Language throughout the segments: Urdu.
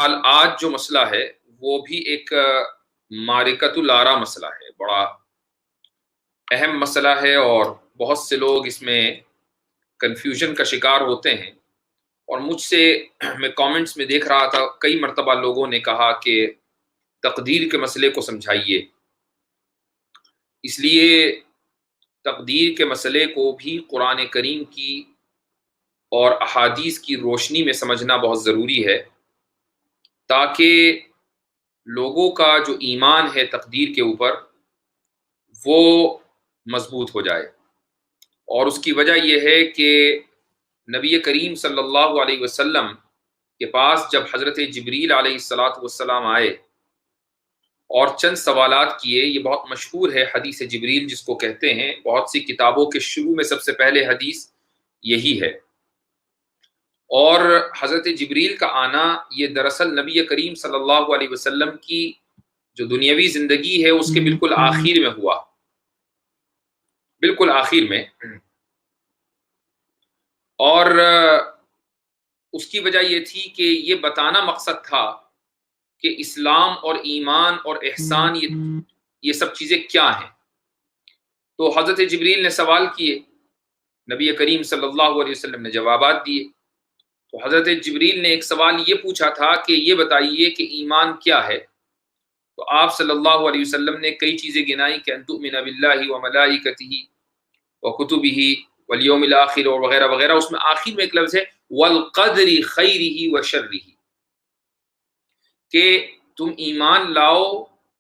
بہرحال آج جو مسئلہ ہے وہ بھی ایک معرکۃ الآراء مسئلہ ہے، بڑا اہم مسئلہ ہے اور بہت سے لوگ اس میں کنفیوژن کا شکار ہوتے ہیں۔ اور مجھ سے میں کامنٹس میں دیکھ رہا تھا کئی مرتبہ لوگوں نے کہا کہ تقدیر کے مسئلے کو سمجھائیے، اس لیے تقدیر کے مسئلے کو بھی قرآن کریم کی اور احادیث کی روشنی میں سمجھنا بہت ضروری ہے، تاکہ لوگوں کا جو ایمان ہے تقدیر کے اوپر وہ مضبوط ہو جائے۔ اور اس کی وجہ یہ ہے کہ نبی کریم صلی اللہ علیہ وسلم کے پاس جب حضرت جبریل علیہ السلام آئے اور چند سوالات کیے، یہ بہت مشہور ہے حدیث جبریل جس کو کہتے ہیں، بہت سی کتابوں کے شروع میں سب سے پہلے حدیث یہی ہے۔ اور حضرت جبریل کا آنا یہ دراصل نبی کریم صلی اللہ علیہ وسلم کی جو دنیاوی زندگی ہے اس کے بالکل آخر میں ہوا، بالکل آخر میں۔ اور اس کی وجہ یہ تھی کہ یہ بتانا مقصد تھا کہ اسلام اور ایمان اور احسان یہ سب چیزیں کیا ہیں۔ تو حضرت جبریل نے سوال کیے، نبی کریم صلی اللہ علیہ وسلم نے جوابات دیے۔ تو حضرت جبریل نے ایک سوال یہ پوچھا تھا کہ یہ بتائیے کہ ایمان کیا ہے؟ تو آپ صلی اللہ علیہ وسلم نے کئی چیزیں گنائی کہ ان تؤمن باللہ وملائکتہ وکتبہ والیوم الآخر اور وغیرہ وغیرہ۔ اس میں آخر میں ایک لفظ ہے والقدر خیرہ وشرہ، کہ تم ایمان لاؤ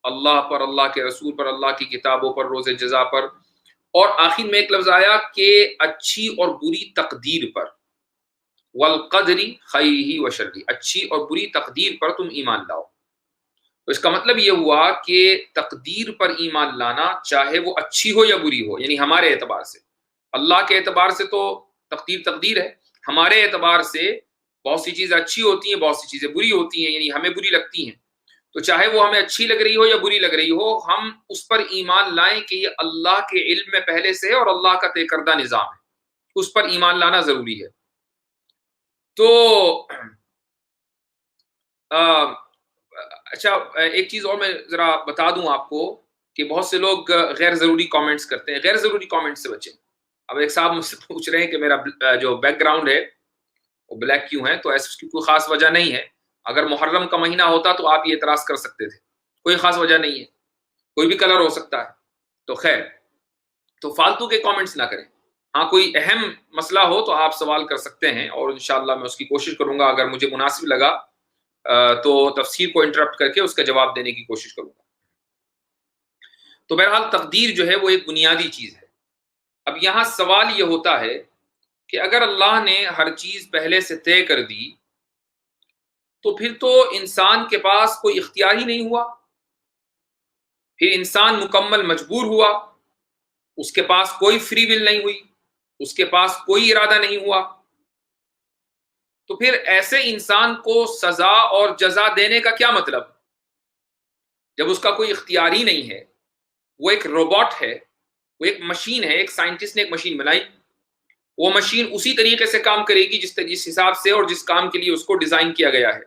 اللہ پر، اللہ کے رسول پر، اللہ کی کتابوں پر، روز جزا پر، اور آخر میں ایک لفظ آیا کہ اچھی اور بری تقدیر پر، والقدر خیرہ وشرہ، اچھی اور بری تقدیر پر تم ایمان لاؤ۔ تو اس کا مطلب یہ ہوا کہ تقدیر پر ایمان لانا، چاہے وہ اچھی ہو یا بری ہو، یعنی ہمارے اعتبار سے، اللہ کے اعتبار سے تو تقدیر تقدیر ہے، ہمارے اعتبار سے بہت سی چیزیں اچھی ہوتی ہیں، بہت سی چیزیں بری ہوتی ہیں، یعنی ہمیں بری لگتی ہیں۔ تو چاہے وہ ہمیں اچھی لگ رہی ہو یا بری لگ رہی ہو، ہم اس پر ایمان لائیں کہ یہ اللہ کے علم میں پہلے سے ہے اور اللہ کا طے کردہ نظام ہے، اس پر ایمان لانا ضروری ہے۔ تو اچھا، ایک چیز اور میں ذرا بتا دوں آپ کو کہ بہت سے لوگ غیر ضروری کامنٹس کرتے ہیں، غیر ضروری کامنٹ سے بچیں۔ اب ایک صاحب مجھ سے پوچھ رہے ہیں کہ میرا جو بیک گراؤنڈ ہے وہ بلیک کیوں ہے؟ تو ایسی کی کوئی خاص وجہ نہیں ہے، اگر محرم کا مہینہ ہوتا تو آپ یہ اعتراض کر سکتے تھے، کوئی خاص وجہ نہیں ہے، کوئی بھی کلر ہو سکتا ہے۔ تو خیر، تو فالتو کے کامنٹس نہ کریں۔ ہاں، کوئی اہم مسئلہ ہو تو آپ سوال کر سکتے ہیں اور انشاءاللہ میں اس کی کوشش کروں گا، اگر مجھے مناسب لگا تو تفسیر کو انٹرپٹ کر کے اس کا جواب دینے کی کوشش کروں گا۔ تو بہرحال تقدیر جو ہے وہ ایک بنیادی چیز ہے۔ اب یہاں سوال یہ ہوتا ہے کہ اگر اللہ نے ہر چیز پہلے سے طے کر دی تو پھر تو انسان کے پاس کوئی اختیار ہی نہیں ہوا، پھر انسان مکمل مجبور ہوا، اس کے پاس کوئی فری ول نہیں ہوئی، اس کے پاس کوئی ارادہ نہیں ہوا۔ تو پھر ایسے انسان کو سزا اور جزا دینے کا کیا مطلب، جب اس کا کوئی اختیار ہی نہیں ہے؟ وہ ایک روبوٹ ہے، وہ ایک مشین ہے، ایک سائنٹسٹ نے ایک مشین بنائی، وہ مشین اسی طریقے سے کام کرے گی جس حساب سے اور جس کام کے لیے اس کو ڈیزائن کیا گیا ہے۔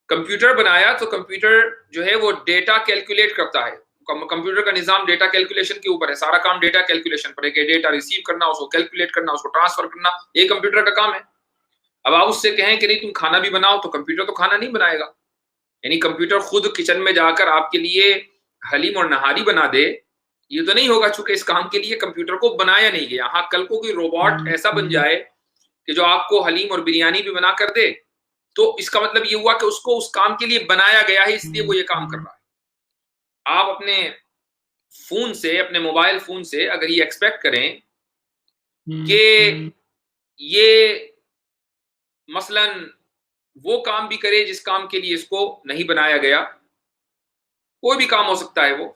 کمپیوٹر بنایا تو کمپیوٹر جو ہے وہ ڈیٹا کیلکولیٹ کرتا ہے، کمپیوٹر کا نظام ڈیٹا کیلکولیشن کے اوپر ہے، سارا کام ڈیٹا کیلکولیشن پر ہے کہ ڈیٹا ریسیو کرنا، اس کو کیلکولیٹ کرنا، اس کو ٹرانسفر کرنا، یہ کمپیوٹر کا کام ہے۔ اب آپ اس سے کہیں کہ نہیں تم کھانا بھی بناؤ، تو کمپیوٹر تو کھانا نہیں بنائے گا، یعنی کمپیوٹر خود کچن میں جا کر آپ کے لیے حلیم اور نہاری بنا دے، یہ تو نہیں ہوگا، چونکہ اس کام کے لیے کمپیوٹر کو بنایا نہیں گیا۔ ہاں، کل کو کوئی روبوٹ ایسا بن جائے کہ جو آپ کو حلیم اور بریانی بھی بنا کر دے، تو اس کا مطلب یہ ہوا کہ اس کو اس کام کے لیے بنایا گیا ہے، اس لیے وہ یہ کام کر رہا ہے۔ آپ اپنے فون سے، اپنے موبائل فون سے اگر یہ ایکسپیکٹ کریں کہ یہ مثلا وہ کام بھی کرے جس کام کے لیے اس کو نہیں بنایا گیا، کوئی بھی کام ہو سکتا ہے وہ،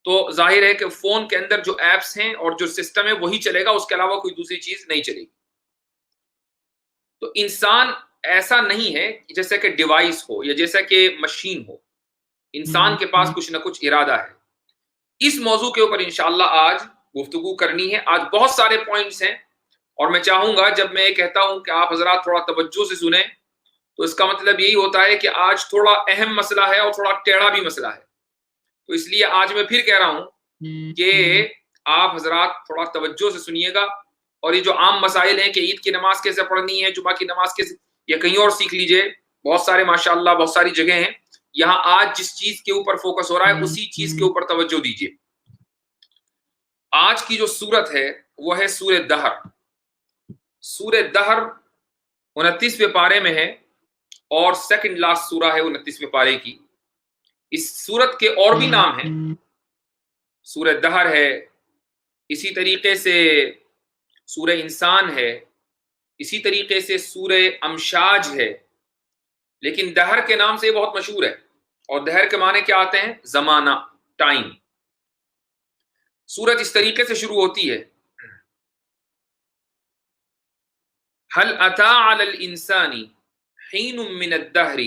تو ظاہر ہے کہ فون کے اندر جو ایپس ہیں اور جو سسٹم ہے وہی چلے گا، اس کے علاوہ کوئی دوسری چیز نہیں چلے گی۔ تو انسان ایسا نہیں ہے جیسا کہ ڈیوائس ہو یا جیسا کہ مشین ہو، انسان کے پاس کچھ نہ کچھ ارادہ ہے۔ اس موضوع کے اوپر انشاءاللہ آج گفتگو کرنی ہے۔ آج بہت سارے پوائنٹس ہیں اور میں چاہوں گا جب میں یہ کہتا ہوں کہ آپ حضرات تھوڑا توجہ سے سنیں، تو اس کا مطلب یہی ہوتا ہے کہ آج تھوڑا اہم مسئلہ ہے اور تھوڑا ٹیڑھا بھی مسئلہ ہے. تو اس لیے آج میں پھر کہہ رہا ہوں کہ آپ حضرات تھوڑا توجہ سے سنیے گا, اور یہ جو عام مسائل ہیں کہ عید کی نماز کیسے پڑھنی ہے, جمعہ کی نماز کیسے, یا کہیں اور سیکھ لیجئے, بہت سارے ماشاءاللہ بہت ساری جگہ ہیں. یہاں آج جس چیز کے اوپر فوکس ہو رہا ہے اسی چیز کے اوپر توجہ دیجئے. آج کی جو سورت ہے وہ ہے سورہ دہر. سورہ دہر 29ویں پارے میں ہے اور سیکنڈ لاسٹ سورہ ہے 29ویں پارے کی. اس سورت کے اور بھی نام ہیں, سورہ دہر ہے, اسی طریقے سے سورہ انسان ہے, اسی طریقے سے سورہ امشاج ہے, لیکن دہر کے نام سے یہ بہت مشہور ہے. اور دہر کے معنی کیا آتے ہیں؟ زمانہ, ٹائم. سورت اس طریقے سے شروع ہوتی ہے, هل اتى على الانسان حين من الدهر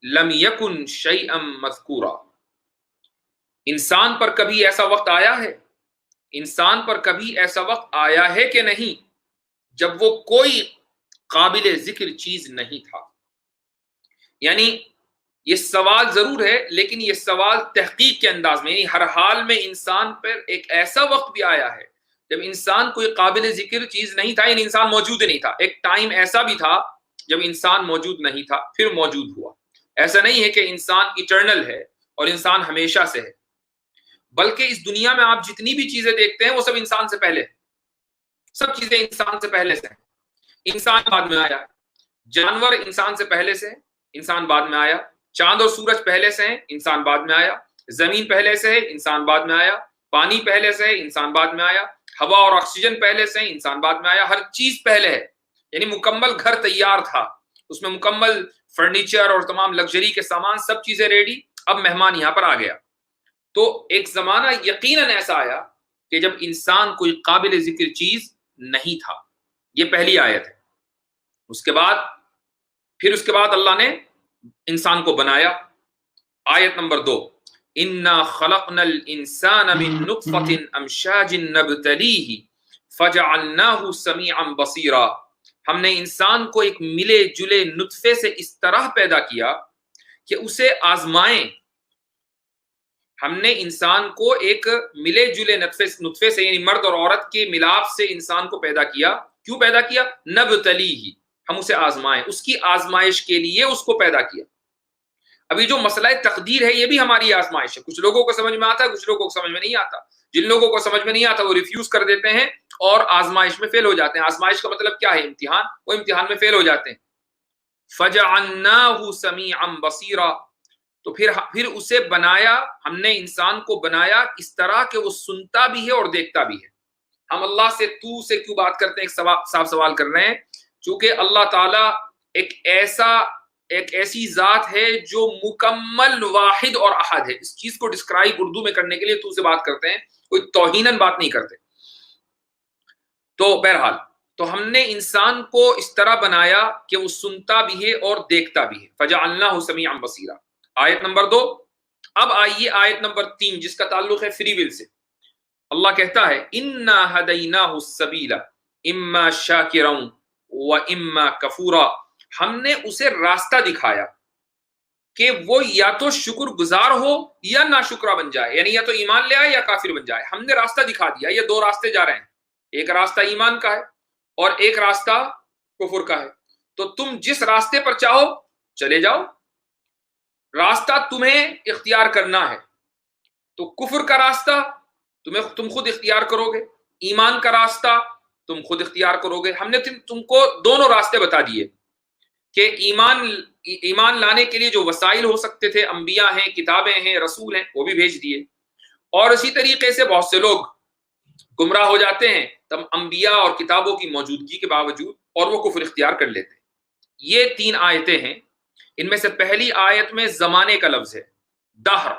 لم يكن شيئا مذكورا. انسان پر کبھی ایسا وقت آیا ہے, انسان پر کبھی ایسا وقت آیا ہے کہ نہیں جب وہ کوئی قابل ذکر چیز نہیں تھا. یعنی یہ سوال ضرور ہے لیکن یہ سوال تحقیق کے انداز میں, یعنی ہر حال میں انسان پر ایک ایسا وقت بھی آیا ہے جب انسان کوئی قابل ذکر چیز نہیں تھا, یعنی انسان موجود نہیں تھا. ایک ٹائم ایسا بھی تھا جب انسان موجود نہیں تھا, پھر موجود ہوا. ایسا نہیں ہے کہ انسان ایٹرنل ہے اور انسان ہمیشہ سے ہے, بلکہ اس دنیا میں آپ جتنی بھی چیزیں دیکھتے ہیں وہ سب انسان سے پہلے, سب چیزیں انسان سے پہلے سے ہیں. انسان بعد میں آیا, جانور انسان سے پہلے سے, انسان بعد میں آیا. چاند اور سورج پہلے سے ہیں, انسان بعد میں آیا. زمین پہلے سے ہے, انسان بعد میں آیا. پانی پہلے سے ہے, انسان بعد میں آیا. ہوا اور آکسیجن پہلے سے ہیں, انسان بعد میں آیا. ہر چیز پہلے ہے, یعنی مکمل گھر تیار تھا, اس میں مکمل فرنیچر اور تمام لگژری کے سامان, سب چیزیں ریڈی. اب مہمان یہاں پر آ گیا. تو ایک زمانہ یقیناً ایسا آیا کہ جب انسان کوئی قابل ذکر چیز نہیں تھا. یہ پہلی آیت ہے. اس کے بعد اللہ نے انسان کو بنایا. آیت نمبر 2, انا خلقنا الانسان من نطفة امشاج نبتلیہ فجعلناہ سمیعا بصیرا. ہم نے انسان کو ایک ملے جلے نطفے سے اس طرح پیدا کیا کہ اسے آزمائیں. ہم نے انسان کو ایک ملے جلے نطفے سے, یعنی مرد اور عورت کے ملاپ سے انسان کو پیدا کیا. کیوں پیدا کیا؟ نبتلیہ, ہم اسے آزمائیں, اس کی آزمائش کے لیے اس کو پیدا کیا. ابھی جو مسئلہ تقدیر ہے یہ بھی ہماری آزمائش ہے. کچھ لوگوں کو سمجھ میں آتا ہے, کچھ لوگوں کو سمجھ میں نہیں آتا. جن لوگوں کو سمجھ میں نہیں آتا وہ ریفیوز کر دیتے ہیں اور آزمائش میں فیل ہو جاتے ہیں. آزمائش کا مطلب کیا ہے؟ امتحان. وہ امتحان میں فیل ہو جاتے ہیں. فجعلناہ سمیعا بصیرا, تو پھر اسے بنایا, ہم نے انسان کو بنایا اس طرح کہ وہ سنتا بھی ہے اور دیکھتا بھی ہے. ہم اللہ سے تو سے کیوں بات کرتے ہیں؟ ایک صاف سوال کر رہے ہیں, چونکہ اللہ تعالیٰ ایک ایسی ذات ہے جو مکمل واحد اور احد ہے. اس چیز کو ڈسکرائب اردو میں کرنے کے لیے تو سے بات کرتے ہیں, کوئی توہیناً بات نہیں کرتے. تو بہرحال تو ہم نے انسان کو اس طرح بنایا کہ وہ سنتا بھی ہے اور دیکھتا بھی ہے. فجعلناہ سمیعا بصیرا. آیت نمبر 2. اب آئیے آیت نمبر 3 جس کا تعلق ہے فری ول سے. اللہ کہتا ہے انا ہدیناہ السبیل اما شاکرا و اما کفورا. ہم نے اسے راستہ دکھایا کہ وہ یا تو شکر گزار ہو یا ناشکرا بن جائے, یعنی یا تو ایمان لے آئے یا کافر بن جائے. ہم نے راستہ دکھا دیا. یہ 2 راستے جا رہے ہیں, ایک راستہ ایمان کا ہے اور ایک راستہ کفر کا ہے. تو تم جس راستے پر چاہو چلے جاؤ, راستہ تمہیں اختیار کرنا ہے. تو کفر کا راستہ تم خود اختیار کرو گے, ایمان کا راستہ تم خود اختیار کرو گے. ہم نے تم کو دونوں راستے بتا دیے کہ ایمان لانے کے لیے جو وسائل ہو سکتے تھے, انبیاء ہیں, کتابیں ہیں, رسول ہیں, وہ بھی بھیج دیے. اور اسی طریقے سے بہت سے لوگ گمراہ ہو جاتے ہیں تب انبیاء اور کتابوں کی موجودگی کے باوجود, اور وہ کفر اختیار کر لیتے ہیں. یہ 3 آیتیں ہیں. ان میں سے پہلی آیت میں زمانے کا لفظ ہے, دہر,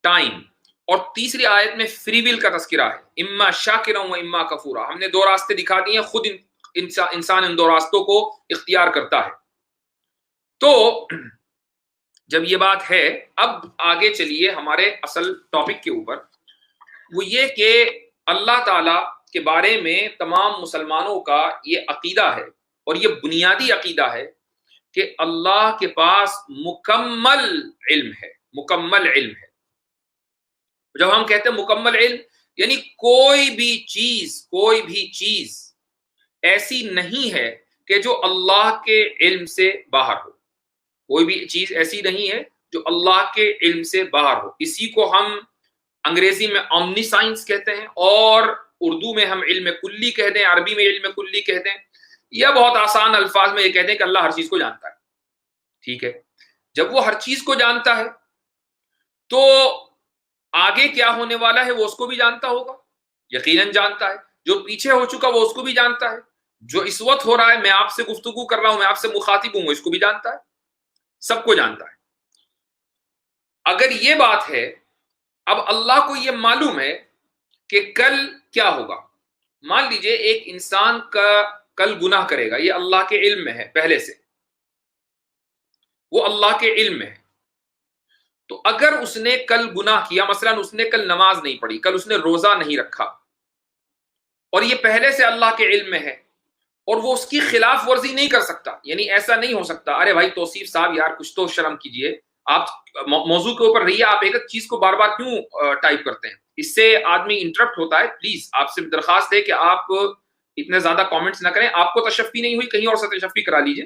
ٹائم, اور تیسری آیت میں فری ول کا تذکرہ ہے, اما شاکرا و اما کفورا. ہم نے 2 راستے دکھا دیے, خود انسان ان 2 راستوں کو اختیار کرتا ہے. تو جب یہ بات ہے, اب آگے چلیے ہمارے اصل ٹاپک کے اوپر. وہ یہ کہ اللہ تعالی کے بارے میں تمام مسلمانوں کا یہ عقیدہ ہے, اور یہ بنیادی عقیدہ ہے کہ اللہ کے پاس مکمل علم ہے، مکمل علم ہے۔ جب ہم کہتے ہیں مکمل علم، یعنی کوئی بھی چیز ایسی نہیں ہے کہ جو اللہ کے علم سے باہر ہو، کوئی بھی چیز ایسی نہیں ہے جو اللہ کے علم سے باہر ہو۔ اسی کو ہم انگریزی میں اومنی سائنس کہتے ہیں، اور اردو میں ہم علم کلی کہہ دیں، عربی میں علم کلی کہہ دیں، یا بہت آسان الفاظ میں یہ کہتے ہیں کہ اللہ ہر چیز کو جانتا ہے۔ ٹھیک ہے، جب وہ ہر چیز کو جانتا ہے تو آگے کیا ہونے والا ہے وہ اس کو بھی جانتا ہوگا، یقیناً جانتا ہے۔ جو پیچھے ہو چکا وہ اس کو بھی جانتا ہے، جو اس وقت ہو رہا ہے، میں آپ سے گفتگو کر رہا ہوں، میں آپ سے مخاطب ہوں، اس کو بھی جانتا ہے، سب کو جانتا ہے۔ اگر یہ بات ہے، اب اللہ کو یہ معلوم ہے کہ کل کیا ہوگا۔ مان لیجئے ایک انسان کا کل گناہ کرے گا، یہ اللہ کے علم میں ہے پہلے سے، وہ اللہ کے علم میں ہے۔ تو اگر اس نے کل گناہ کیا، مثلا اس نے کل نماز نہیں پڑھی، کل اس نے روزہ نہیں رکھا، اور یہ پہلے سے اللہ کے علم میں ہے، اور وہ اس کی خلاف ورزی نہیں کر سکتا، یعنی ایسا نہیں ہو سکتا ارے بھائی توصیف صاحب یار کچھ تو شرم کیجئے، آپ موضوع کے اوپر رہیے، آپ ایک چیز کو بار بار کیوں ٹائپ کرتے ہیں، اس سے آدمی انٹرپٹ ہوتا ہے۔ پلیز آپ سے درخواست ہے کہ آپ اتنے زیادہ کامنٹس نہ کریں، آپ کو تشفی نہیں ہوئی کہیں اور سے تشفی کرا لیجئے،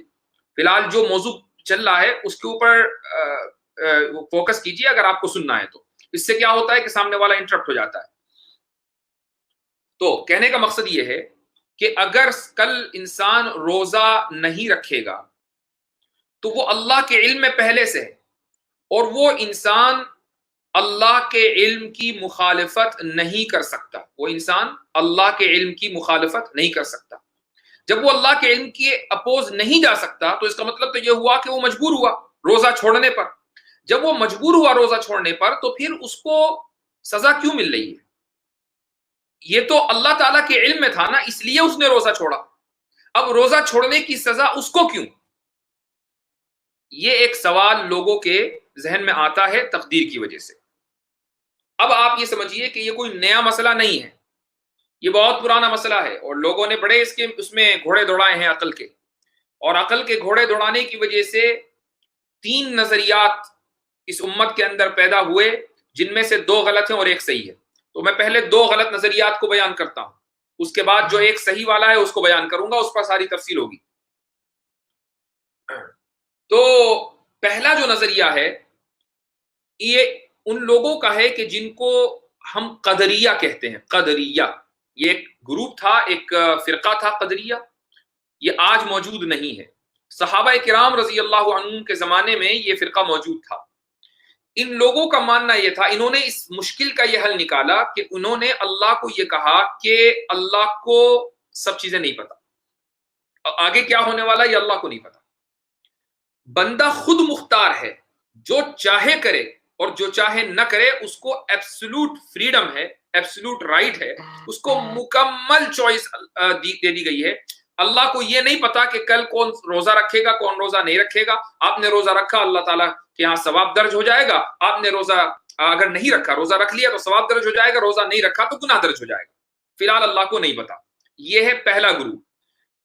فی الحال جو موضوع چل رہا ہے اس کے اوپر فوکس کیجئے اگر آپ کو سننا ہے تو۔ اس سے کیا ہوتا ہے کہ سامنے والا انٹرپٹ ہو جاتا ہے۔ تو کہنے کا مقصد یہ ہے کہ اگر کل انسان روزہ نہیں رکھے گا تو وہ اللہ کے علم میں پہلے سے ہے، اور وہ انسان اللہ کے علم کی مخالفت نہیں کر سکتا، وہ انسان اللہ کے علم کی مخالفت نہیں کر سکتا۔ جب وہ اللہ کے علم کی اپوز نہیں جا سکتا تو اس کا مطلب تو یہ ہوا کہ وہ مجبور ہوا روزہ چھوڑنے پر۔ جب وہ مجبور ہوا روزہ چھوڑنے پر تو پھر اس کو سزا کیوں مل رہی ہے؟ یہ تو اللہ تعالیٰ کے علم میں تھا نا، اس لیے اس نے روزہ چھوڑا۔ اب روزہ چھوڑنے کی سزا اس کو کیوں؟ یہ ایک سوال لوگوں کے ذہن میں آتا ہے تقدیر کی وجہ سے۔ اب آپ یہ سمجھیے کہ یہ کوئی نیا مسئلہ نہیں ہے، یہ بہت پرانا مسئلہ ہے، اور لوگوں نے بڑے اس میں گھوڑے دوڑائے ہیں عقل کے، اور عقل کے گھوڑے دوڑانے کی وجہ سے 3 نظریات اس امت کے اندر پیدا ہوئے، جن میں سے 2 غلط ہیں اور 1 صحیح ہے۔ تو میں پہلے 2 غلط نظریات کو بیان کرتا ہوں، اس کے بعد جو 1 صحیح والا ہے اس کو بیان کروں گا، اس پر ساری تفصیل ہوگی۔ تو پہلا جو نظریہ ہے یہ ان لوگوں کا ہے کہ جن کو ہم قدریہ کہتے ہیں۔ قدریہ یہ ایک گروپ تھا، ایک فرقہ تھا قدریہ، یہ آج موجود نہیں ہے۔ صحابہ کرام رضی اللہ عنہم کے زمانے میں یہ فرقہ موجود تھا۔ ان لوگوں کا ماننا یہ تھا، انہوں نے اس مشکل کا یہ حل نکالا کہ انہوں نے اللہ کو یہ کہا کہ اللہ کو سب چیزیں نہیں پتا، آگے کیا ہونے والا یہ اللہ کو نہیں پتا، بندہ خود مختار ہے، جو چاہے کرے اور جو چاہے نہ کرے، اس کو ایبسولوٹ فریڈم ہے، ایبسولوٹ رائٹ ہے، اس کو مکمل چوائس دے دی گئی ہے۔ اللہ کو یہ نہیں پتا کہ کل کون روزہ رکھے گا کون روزہ نہیں رکھے گا۔ آپ نے روزہ رکھا اللہ تعالیٰ کے یہاں ثواب درج ہو جائے گا، آپ نے روزہ اگر نہیں رکھا، روزہ رکھ لیا تو ثواب درج ہو جائے گا، روزہ نہیں رکھا تو گناہ درج ہو جائے گا۔ فی الحال اللہ کو نہیں پتا۔ یہ ہے پہلا گروپ۔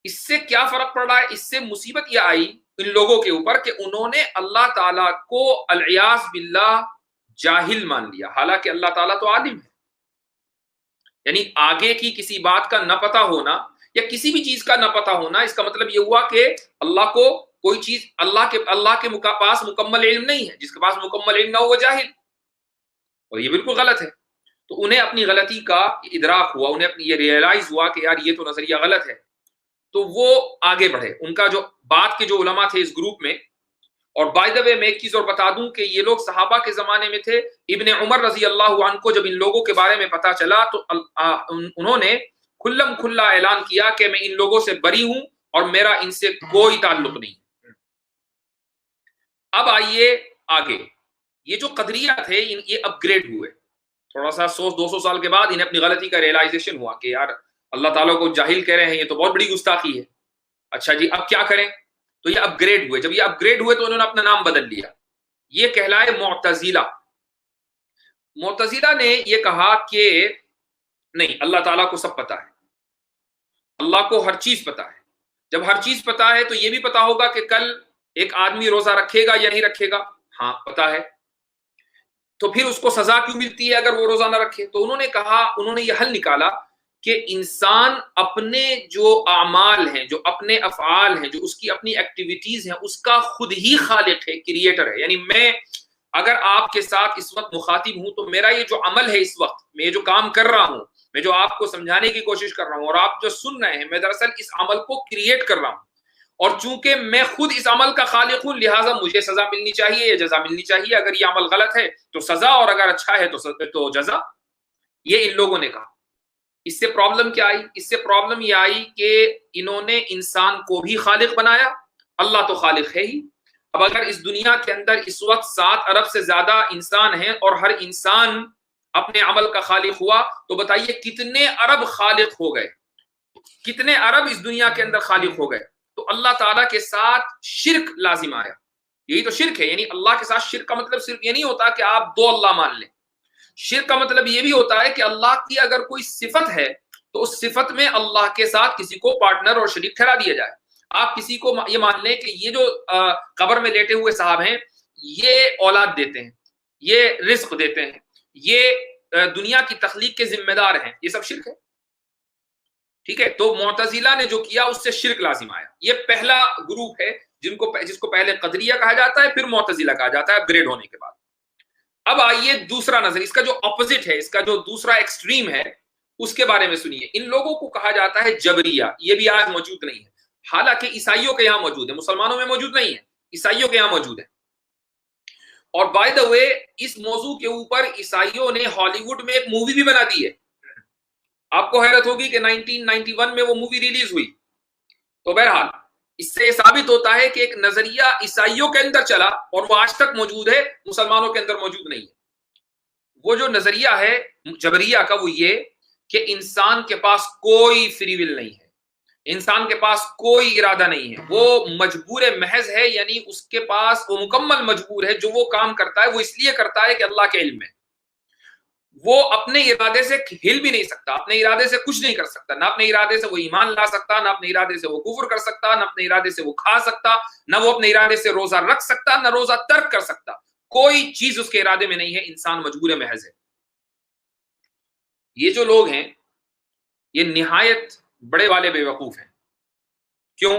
اس سے کیا فرق پڑ رہا ہے؟ اس سے مصیبت یہ آئی ان لوگوں کے اوپر کہ انہوں نے اللہ تعالیٰ کو العیاذ باللہ جاہل مان لیا، حالانکہ اللہ تعالیٰ تو عالم ہے۔ یعنی آگے کی کسی بات کا نہ پتہ ہونا یا کسی بھی چیز کا نہ پتہ ہونا، اس کا مطلب یہ ہوا کہ اللہ کو کوئی چیز اللہ کے پاس مکمل علم نہیں ہے۔ جس کے پاس مکمل علم نہ ہو وہ جاہل، اور یہ بالکل غلط ہے۔ تو انہیں اپنی غلطی کا ادراک ہوا، انہیں اپنی یہ ریئلائز ہوا کہ یار یہ تو نظریہ غلط ہے، تو وہ آگے بڑھے۔ ان کا جو بعد کے جو علماء تھے اس گروپ میں، اور بائی دا وے میں ایک چیز اور بتا دوں کہ یہ لوگ صحابہ کے زمانے میں تھے۔ ابن عمر رضی اللہ عنہ کو جب ان لوگوں کے بارے میں پتا چلا تو انہوں نے کھلم کھلا اعلان کیا کہ میں ان لوگوں سے بری ہوں اور میرا ان سے کوئی تعلق نہیں۔ اب آئیے آگے، یہ جو قدریہ تھے یہ اپ گریڈ ہوئے، تھوڑا سا 100-200 سال کے بعد انہیں اپنی غلطی کا ریئلائزیشن ہوا کہ یار اللہ تعالیٰ کو جاہل کہہ رہے ہیں، یہ تو بہت بڑی گستاخی ہے۔ اچھا جی اب کیا کریں؟ تو یہ اپ گریڈ ہوئے۔ جب یہ اپ گریڈ ہوئے تو انہوں نے اپنا نام بدل لیا، یہ کہلائے معتزلہ۔ معتزلہ نے یہ کہا کہ نہیں، اللہ تعالیٰ کو سب پتا ہے، اللہ کو ہر چیز پتا ہے۔ جب ہر چیز پتا ہے تو یہ بھی پتا ہوگا کہ کل ایک آدمی روزہ رکھے گا یا نہیں رکھے گا؟ ہاں پتا ہے. تو پھر اس کو سزا کیوں ملتی ہے اگر وہ روزہ نہ رکھے؟ تو انہوں نے کہا، انہوں نے یہ حل نکالا کہ انسان اپنے جو اعمال ہیں، جو اپنے افعال ہیں، جو اس کی اپنی ایکٹیویٹیز ہیں، اس کا خود ہی خالق ہے، کریٹر ہے. یعنی میں اگر آپ کے ساتھ اس وقت مخاطب ہوں تو میرا یہ جو عمل ہے، اس وقت میں جو کام کر رہا ہوں، میں جو آپ کو سمجھانے کی کوشش کر رہا ہوں اور آپ جو سن رہے ہیں، میں دراصل اس عمل کو کریٹ کر رہا ہوں. اور چونکہ میں خود اس عمل کا خالق ہوں، لہٰذا مجھے سزا ملنی چاہیے یا جزا ملنی چاہیے. اگر یہ عمل غلط ہے تو سزا، اور اگر اچھا ہے تو جزا. یہ ان لوگوں نے کہا. اس سے پرابلم کیا آئی؟ اس سے پرابلم یہ آئی کہ انہوں نے انسان کو بھی خالق بنایا. اللہ تو خالق ہے ہی. اب اگر اس دنیا کے اندر اس وقت 7 ارب سے زیادہ انسان ہیں اور ہر انسان اپنے عمل کا خالق ہوا، تو بتائیے کتنے ارب خالق ہو گئے؟ کتنے ارب اس دنیا کے اندر خالق ہو گئے؟ تو اللہ تعالیٰ کے ساتھ شرک لازم آیا. یہی تو شرک ہے. یعنی اللہ کے ساتھ شرک کا مطلب صرف یہ نہیں ہوتا کہ آپ 2 اللہ مان لیں. شرک کا مطلب یہ بھی ہوتا ہے کہ اللہ کی اگر کوئی صفت ہے تو اس صفت میں اللہ کے ساتھ کسی کو پارٹنر اور شریک ٹھہرا دیا جائے. آپ کسی کو یہ مان لیں کہ یہ جو قبر میں لیٹے ہوئے صاحب ہیں، یہ اولاد دیتے ہیں، یہ رزق دیتے ہیں، یہ دنیا کی تخلیق کے ذمہ دار ہیں. یہ سب شرک ہے. ٹھیک ہے. تو معتزلہ نے جو کیا اس سے شرک لازم آیا. یہ پہلا گروپ ہے جس کو پہلے قدریہ کہا جاتا ہے، پھر معتزلہ کہا جاتا ہے اپ گریڈ ہونے کے بعد. اب آئیے دوسرا نظر، اس کا جو اپوزٹ ہے، اس کا جو دوسرا ایکسٹریم ہے، اس کے بارے میں سنیے. ان لوگوں کو کہا جاتا ہے جبریہ. یہ بھی آج موجود نہیں ہے، حالانکہ عیسائیوں کے یہاں موجود ہے. مسلمانوں میں موجود نہیں ہے، عیسائیوں کے یہاں موجود ہے. اور بائی دا وے اس موضوع کے اوپر عیسائیوں نے ہالی ووڈ میں ایک مووی بھی بنا دی ہے. آپ کو حیرت ہوگی کہ 1991 میں وہ مووی ریلیز ہوئی. تو بہرحال اس سے یہ ثابت ہوتا ہے کہ ایک نظریہ عیسائیوں کے اندر چلا اور وہ آج تک موجود ہے، مسلمانوں کے اندر موجود نہیں ہے. وہ جو نظریہ ہے جبریہ کا، وہ یہ کہ انسان کے پاس کوئی فری ول نہیں ہے، انسان کے پاس کوئی ارادہ نہیں ہے، وہ مجبور محض ہے. یعنی اس کے پاس وہ مکمل مجبور ہے. جو وہ کام کرتا ہے وہ اس لیے کرتا ہے کہ اللہ کے علم میں. وہ اپنے ارادے سے ہل بھی نہیں سکتا، اپنے ارادے سے کچھ نہیں کر سکتا. نہ اپنے ارادے سے وہ ایمان لا سکتا، نہ اپنے ارادے سے وہ کفر کر سکتا، نہ اپنے ارادے سے وہ کھا سکتا، نہ وہ اپنے ارادے سے روزہ رکھ سکتا، نہ روزہ ترک کر سکتا. کوئی چیز اس کے ارادے میں نہیں ہے. انسان مجبور محض ہے. یہ جو لوگ ہیں یہ نہایت بڑے والے بے وقوف ہیں. کیوں؟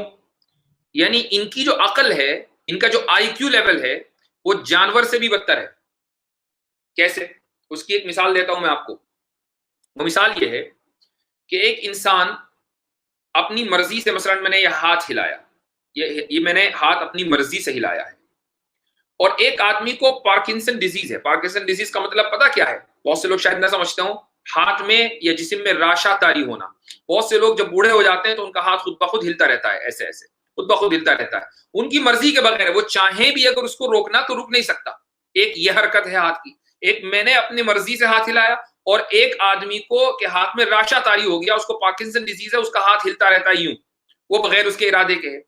یعنی ان کی جو عقل ہے، ان کا جو آئی کیو لیول ہے، وہ جانور سے بھی بدتر ہے. کیسے؟ اس کی ایک مثال دیتا ہوں میں آپ کو. وہ مثال یہ ہے کہ ایک انسان اپنی مرضی سے، مثلا میں نے یہ ہاتھ ہلایا، یہ میں نے ہاتھ اپنی مرضی سے ہلایا ہے. اور ایک آدمی کو پارکنسن ڈیزیز ہے. پارکنسن ڈیزیز کا مطلب پتا کیا ہے؟ بہت سے لوگ شاید نہ سمجھتے ہوں. ہاتھ میں یا جسم میں راشا تاری ہونا. بہت سے لوگ جب بوڑھے ہو جاتے ہیں تو ان کا ہاتھ خود بخود ہلتا رہتا ہے، ایسے ایسے خود بخود ہلتا رہتا ہے، ان کی مرضی کے بغیر. وہ چاہیں بھی اگر اس کو روکنا تو رک نہیں سکتا. ایک یہ حرکت ہے ہاتھ کی. ایک میں نے اپنی مرضی سے ہاتھ ہلایا، اور ایک آدمی کو کہ ہاتھ میں راشا تاری ہو گیا، اس کو پارکنسن ڈیزیز ہے، اس کا ہاتھ ہلتا رہتا ہے یوں، وہ بغیر اس کے ارادے کے ہے.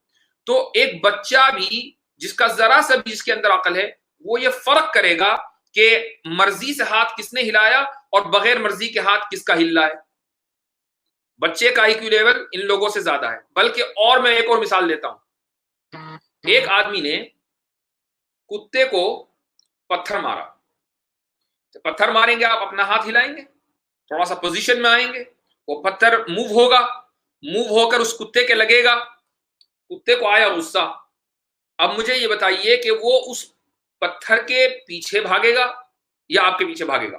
تو ایک بچہ بھی جس کا ذرا سا بھی اس کے اندر عقل ہے، وہ یہ فرق کرے گا کہ مرضی سے ہاتھ کس نے ہلایا اور بغیر مرضی کے ہاتھ کس کا ہل رہا ہے. بچے کا آئی کیو لیول ان لوگوں سے زیادہ ہے. بلکہ اور میں ایک اور مثال دیتا ہوں. ایک آدمی نے کتے کو پتھر مارا. پتھر ماریں گے آپ، اپنا ہاتھ ہلائیں گے، تھوڑا سا پوزیشن میں آئیں گے، وہ پتھر موو ہوگا، موو ہو کر اس کتے کے لگے گا. کتے کو آیا غصہ. اب مجھے یہ بتائیے کہ وہ اس پتھر کے پیچھے بھاگے گا یا آپ کے پیچھے بھاگے گا؟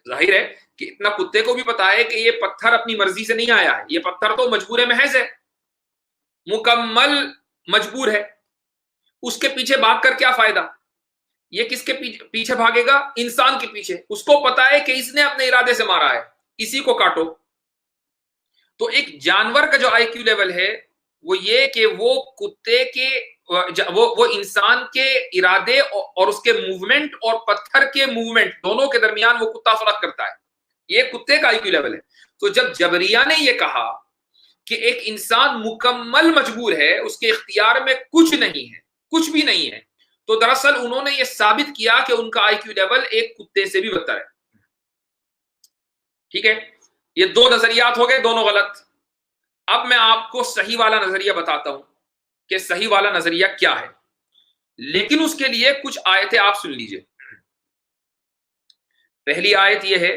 ظاہر ہے کہ اتنا کتے کو بھی پتا ہے کہ یہ پتھر اپنی مرضی سے نہیں آیا ہے، یہ پتھر تو مجبور محض ہے، مکمل مجبور ہے. اس کے پیچھے بھاگ کر کیا فائدہ؟ یہ کس کے پیچھے بھاگے گا؟ انسان کے پیچھے. اس کو پتا ہے کہ اس نے اپنے ارادے سے مارا ہے، اسی کو کاٹو. تو ایک جانور کا جو آئی کیو لیول ہے وہ یہ کہ وہ کتے کے وہ انسان کے ارادے اور اس کے موومنٹ اور پتھر کے موومنٹ دونوں کے درمیان وہ کتا فرق کرتا ہے. یہ کتے کا آئی کیو لیول ہے. تو جب جبریہ نے یہ کہا کہ ایک انسان مکمل مجبور ہے، اس کے اختیار میں کچھ نہیں ہے، کچھ بھی نہیں ہے، تو دراصل انہوں نے یہ ثابت کیا کہ ان کا آئی کیو لیول ایک کتے سے بھی بدتر ہے. ٹھیک ہے. یہ 2 نظریات ہو گئے، دونوں غلط. اب میں آپ کو صحیح والا نظریہ بتاتا ہوں کہ صحیح والا نظریہ کیا ہے، لیکن اس کے لیے کچھ آیتیں آپ سن لیجئے۔ پہلی آیت یہ ہے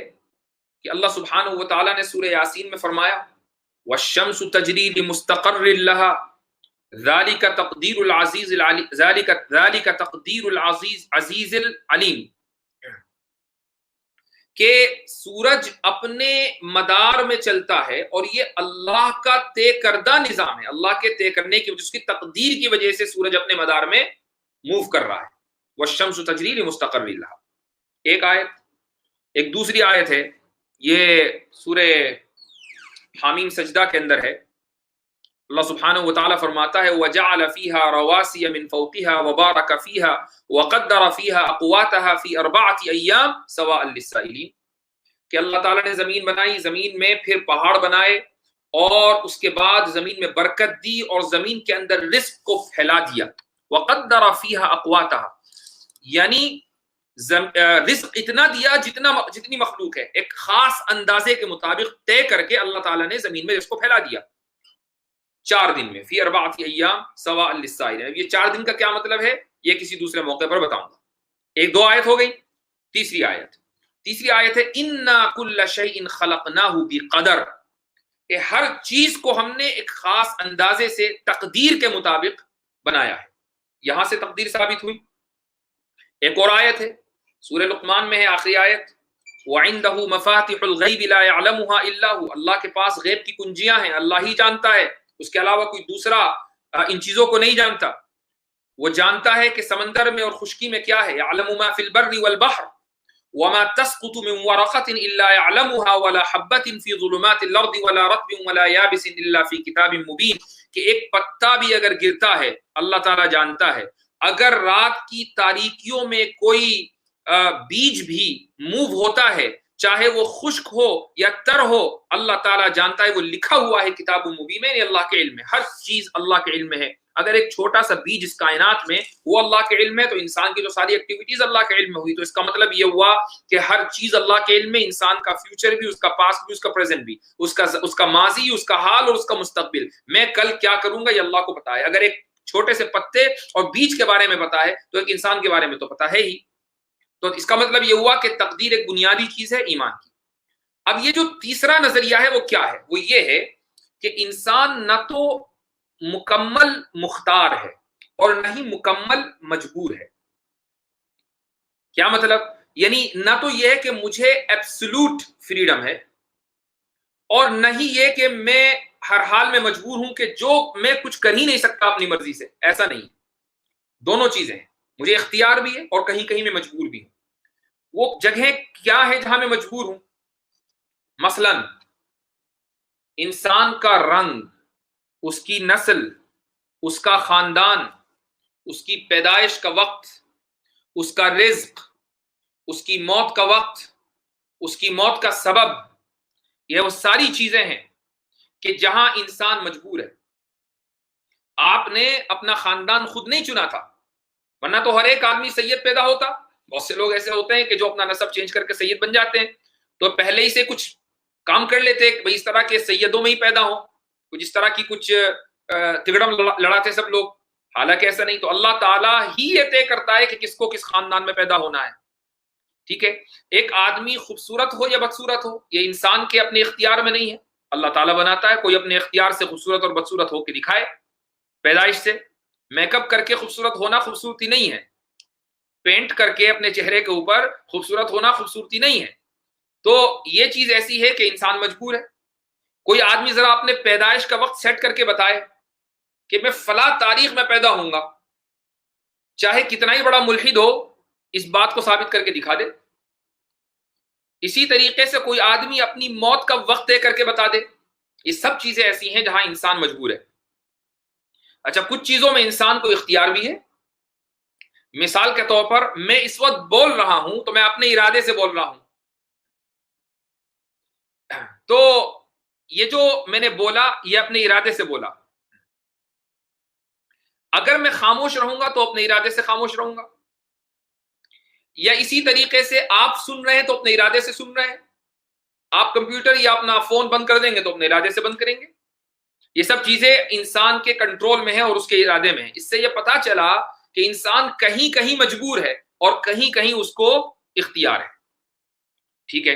کہ اللہ سبحانہ و تعالیٰ نے سورہ یاسین میں فرمایا وَالشَّمْسُ تَجْرِي لِمُسْتَقَرٍّ لَهَا ذَلِكَ تَقْدِيرُ الْعَزِيزِ الْعَلِيمِ ذَلِكَ تَقْدِيرُ الْعَزِيزِ الْعَلِيمِ، کہ سورج اپنے مدار میں چلتا ہے اور یہ اللہ کا طے کردہ نظام ہے، اللہ کے طے کرنے کی وجہ، اس کی تقدیر کی وجہ سے سورج اپنے مدار میں موو کر رہا ہے۔ وَالشَّمْسُ تَجْرِي لِمُسْتَقَرٍّ لَهَا، ایک آیت۔ ایک دوسری آیت ہے، یہ سورہ حامیم سجدہ کے اندر ہے، اللہ سبحانہ و تعالیٰ فرماتا ہے وَجَعَلَ فِيهَا رَوَاسِيَ مِن فَوْقِهَا وَبَارَكَ فِيهَا وَقَدَّرَ فِيهَا أَقْوَاتَهَا فِي أَرْبَعَةِ أَيَّامٍ سَوَاءً لِلسَّائِلِينَ، کہ اللہ تعالیٰ نے زمین بنائی، زمین میں پھر پہاڑ بنائے اور اس کے بعد زمین میں برکت دی اور زمین کے اندر رزق کو پھیلا دیا۔ وَقَدَّرَ فِيهَا أَقْوَاتَهَا، یعنی رزق اتنا دیا جتنی مخلوق ہے، ایک خاص اندازے کے مطابق طے کر کے اللہ تعالیٰ نے زمین میں رزق کو پھیلا دیا 4 دن میں۔ فی 4 ایام سواء للسائلین، یہ 4 دن کا کیا مطلب ہے یہ کسی دوسرے موقع پر بتاؤں گا۔ ایک دو آیت ہو گئی۔ تیسری آیت ہے انا کل شیء خلقناہ بقدر، کہ ہر چیز کو ہم نے ایک خاص اندازے سے تقدیر کے مطابق بنایا ہے۔ یہاں سے تقدیر ثابت ہوئی۔ ایک اور آیت ہے سورہ لقمان میں ہے، آخری آیت وَعِندَهُ مَفَاتِحُ الْغَيْبِ لَا يَعْلَمُهَا إِلَّا هُوَ، اللہ کے پاس غیب کی کنجیاں ہیں، اللہ ہی جانتا ہے، اس کے علاوہ کوئی دوسرا ان چیزوں کو نہیں جانتا۔ وہ جانتا ہے کہ سمندر میں اور خشکی میں کیا ہے، يَعْلَمُ مَا فِي الْبَرِّ وَالْبَحْرِ وَمَا تَسْقُطُ مِنْ وَرَقَةٍ إِلَّا يَعْلَمُهَا وَلَا حَبَّةٍ فِي ظُلُمَاتِ الْأَرْضِ وَلَا رَطْبٍ وَلَا يَابِسٍ إِلَّا فِي كِتَابٍ مُبِينٍ، کہ ایک پتا بھی اگر گرتا ہے اللہ تعالیٰ جانتا ہے، اگر رات کی تاریکیوں میں کوئی بیج بھی موو ہوتا ہے، چاہے وہ خشک ہو یا تر ہو، اللہ تعالیٰ جانتا ہے، وہ لکھا ہوا ہے کتاب مبین میں، اللہ کے علم میں، ہر چیز اللہ کے علم میں ہے۔ اگر ایک چھوٹا سا بیج اس کائنات میں وہ اللہ کے علم ہے، تو انسان کی جو ساری ایکٹیویٹیز اللہ کے علم میں ہوئی، تو اس کا مطلب یہ ہوا کہ ہر چیز اللہ کے علم میں، انسان کا فیوچر بھی، اس کا پاسٹ بھی، اس کا پریزنٹ بھی، اس کا ماضی، اس کا حال اور اس کا مستقبل، میں کل کیا کروں گا یہ اللہ کو پتا ہے۔ اگر ایک چھوٹے سے پتے اور بیج کے بارے میں پتا ہے تو ایک انسان کے بارے میں تو پتا ہے ہی۔ تو اس کا مطلب یہ ہوا کہ تقدیر ایک بنیادی چیز ہے ایمان کی۔ اب یہ جو تیسرا نظریہ ہے وہ کیا ہے؟ وہ یہ ہے کہ انسان نہ تو مکمل مختار ہے اور نہ ہی مکمل مجبور ہے۔ کیا مطلب؟ یعنی نہ تو یہ ہے کہ مجھے ایبسولوٹ فریڈم ہے، اور نہ ہی یہ کہ میں ہر حال میں مجبور ہوں کہ جو میں کچھ کر ہی نہیں سکتا اپنی مرضی سے، ایسا نہیں۔ دونوں چیزیں ہیں، مجھے اختیار بھی ہے اور کہیں کہیں میں مجبور بھی ہوں۔ وہ جگہیں کیا ہے جہاں میں مجبور ہوں؟ مثلا انسان کا رنگ، اس کی نسل، اس کا خاندان، اس کی پیدائش کا وقت، اس کا رزق، اس کی موت کا وقت، اس کی موت کا سبب، یہ وہ ساری چیزیں ہیں کہ جہاں انسان مجبور ہے۔ آپ نے اپنا خاندان خود نہیں چنا تھا، ورنہ تو ہر ایک آدمی سید پیدا ہوتا۔ بہت سے لوگ ایسے ہوتے ہیں کہ جو اپنا نسب چینج کر کے سید بن جاتے ہیں، تو پہلے ہی سے کچھ کام کر لیتے کہ بھئی اس طرح کے سیدوں میں ہی پیدا ہوں، کچھ اس طرح کی کچھ تگڑم لڑاتے سب لوگ۔ حالانکہ ایسا نہیں، تو اللہ تعالیٰ ہی یہ طے کرتا ہے کہ کس کو کس خاندان میں پیدا ہونا ہے۔ ٹھیک ہے، ایک آدمی خوبصورت ہو یا بدصورت ہو، یہ انسان کے اپنے اختیار میں نہیں ہے، اللہ تعالیٰ بناتا ہے۔ کوئی اپنے اختیار سے خوبصورت اور بدصورت ہو کے دکھائے، پیدائش سے۔ میک اپ کر کے خوبصورت ہونا خوبصورتی نہیں ہے، پینٹ کر کے اپنے چہرے کے اوپر خوبصورت ہونا خوبصورتی نہیں ہے۔ تو یہ چیز ایسی ہے کہ انسان مجبور ہے۔ کوئی آدمی ذرا اپنے پیدائش کا وقت سیٹ کر کے بتائے کہ میں فلاں تاریخ میں پیدا ہوں گا، چاہے کتنا ہی بڑا ملحد ہو، اس بات کو ثابت کر کے دکھا دے۔ اسی طریقے سے کوئی آدمی اپنی موت کا وقت طے کر کے بتا دے۔ یہ سب چیزیں ایسی ہیں جہاں انسان مجبور ہے۔ اچھا، کچھ چیزوں میں انسان کو اختیار بھی ہے۔ مثال کے طور پر میں اس وقت بول رہا ہوں تو میں اپنے ارادے سے بول رہا ہوں، تو یہ جو میں نے بولا یہ اپنے ارادے سے بولا۔ اگر میں خاموش رہوں گا تو اپنے ارادے سے خاموش رہوں گا، یا اسی طریقے سے آپ سن رہے ہیں تو اپنے ارادے سے سن رہے ہیں۔ آپ کمپیوٹر یا اپنا فون بند کر دیں گے تو اپنے ارادے سے بند کریں گے۔ یہ سب چیزیں انسان کے کنٹرول میں ہیں اور اس کے ارادے میں ہیں. اس سے یہ پتا چلا کہ انسان کہیں کہیں مجبور ہے اور کہیں کہیں اس کو اختیار ہے. ٹھیک ہے.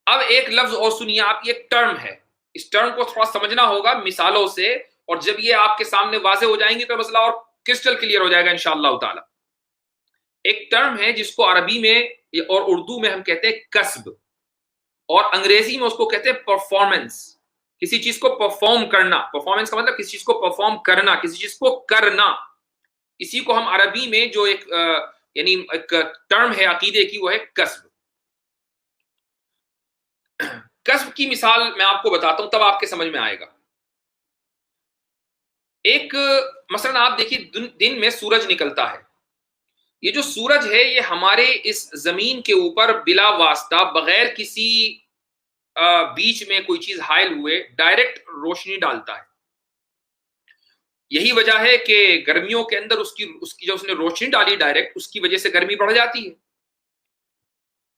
اب ایک لفظ اور سنیے آپ, یہ ٹرم ہے, اس ٹرم کو تھوڑا سمجھنا ہوگا مثالوں سے, اور جب یہ آپ کے سامنے واضح ہو جائیں گے تو مسئلہ اور کرسٹل کلیئر ہو جائے گا انشاءاللہ تعالی. ایک ٹرم ہے جس کو عربی میں اور اردو میں ہم کہتے ہیں کسب, اور انگریزی میں اس کو کہتے ہیں پرفارمنس. کسی چیز کو پرفارم کرنا, پرفارمنس کا مطلب کسی چیز کو پرفارم کرنا, کسی چیز کو کرنا. اسی کو ہم عربی میں جو ایک یعنی ایک ٹرم ہے عقیدے کی, وہ ہے کسب. کسب کی مثال میں آپ کو بتاتا ہوں, تب آپ کے سمجھ میں آئے گا. ایک مثلا آپ دیکھیے دن میں سورج نکلتا ہے. یہ جو سورج ہے یہ ہمارے اس زمین کے اوپر بلا واسطہ بغیر کسی بیچ میں کوئی چیز حائل ہوئے ڈائریکٹ روشنی ڈالتا ہے. یہی وجہ ہے کہ گرمیوں کے اندر اس کی جو اس نے روشنی ڈالی ڈائریکٹ, اس کی وجہ سے گرمی بڑھ جاتی ہے.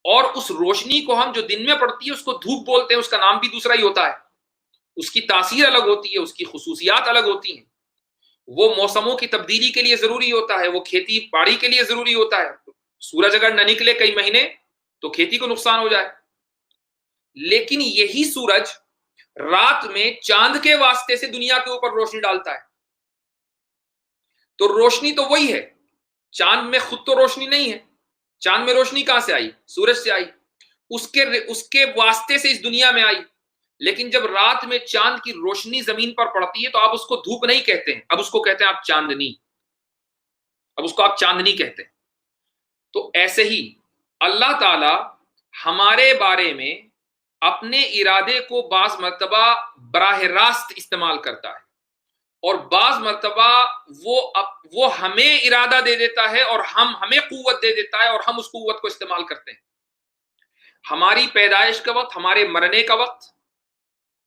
اور اس روشنی کو ہم جو دن میں پڑتی ہے اس کو دھوپ بولتے ہیں, اس کا نام بھی دوسرا ہی ہوتا ہے. اس کی تاثیر الگ ہوتی ہے, اس کی خصوصیات الگ ہوتی ہیں. وہ موسموں کی تبدیلی کے لیے ضروری ہوتا ہے, وہ کھیتی باڑی کے لیے ضروری ہوتا ہے. سورج اگر نہ نکلے کئی مہینے تو کھیتی کو نقصان ہو جائے. لیکن یہی سورج رات میں چاند کے واسطے سے دنیا کے اوپر روشنی ڈالتا ہے. تو روشنی تو وہی ہے, چاند میں خود تو روشنی نہیں ہے. چاند میں روشنی کہاں سے آئی؟ سورج سے آئی, اس کے واسطے سے اس دنیا میں آئی. لیکن جب رات میں چاند کی روشنی زمین پر پڑتی ہے تو آپ اس کو دھوپ نہیں کہتے ہیں, اب اس کو کہتے ہیں آپ چاندنی. اب اس کو آپ چاندنی کہتے ہیں. تو ایسے ہی اللہ تعالی ہمارے بارے میں اپنے ارادے کو بعض مرتبہ براہ راست استعمال کرتا ہے, اور بعض مرتبہ وہ ہمیں ارادہ دے دیتا ہے اور ہمیں قوت دے دیتا ہے, اور ہم اس قوت کو استعمال کرتے ہیں. ہماری پیدائش کا وقت, ہمارے مرنے کا وقت,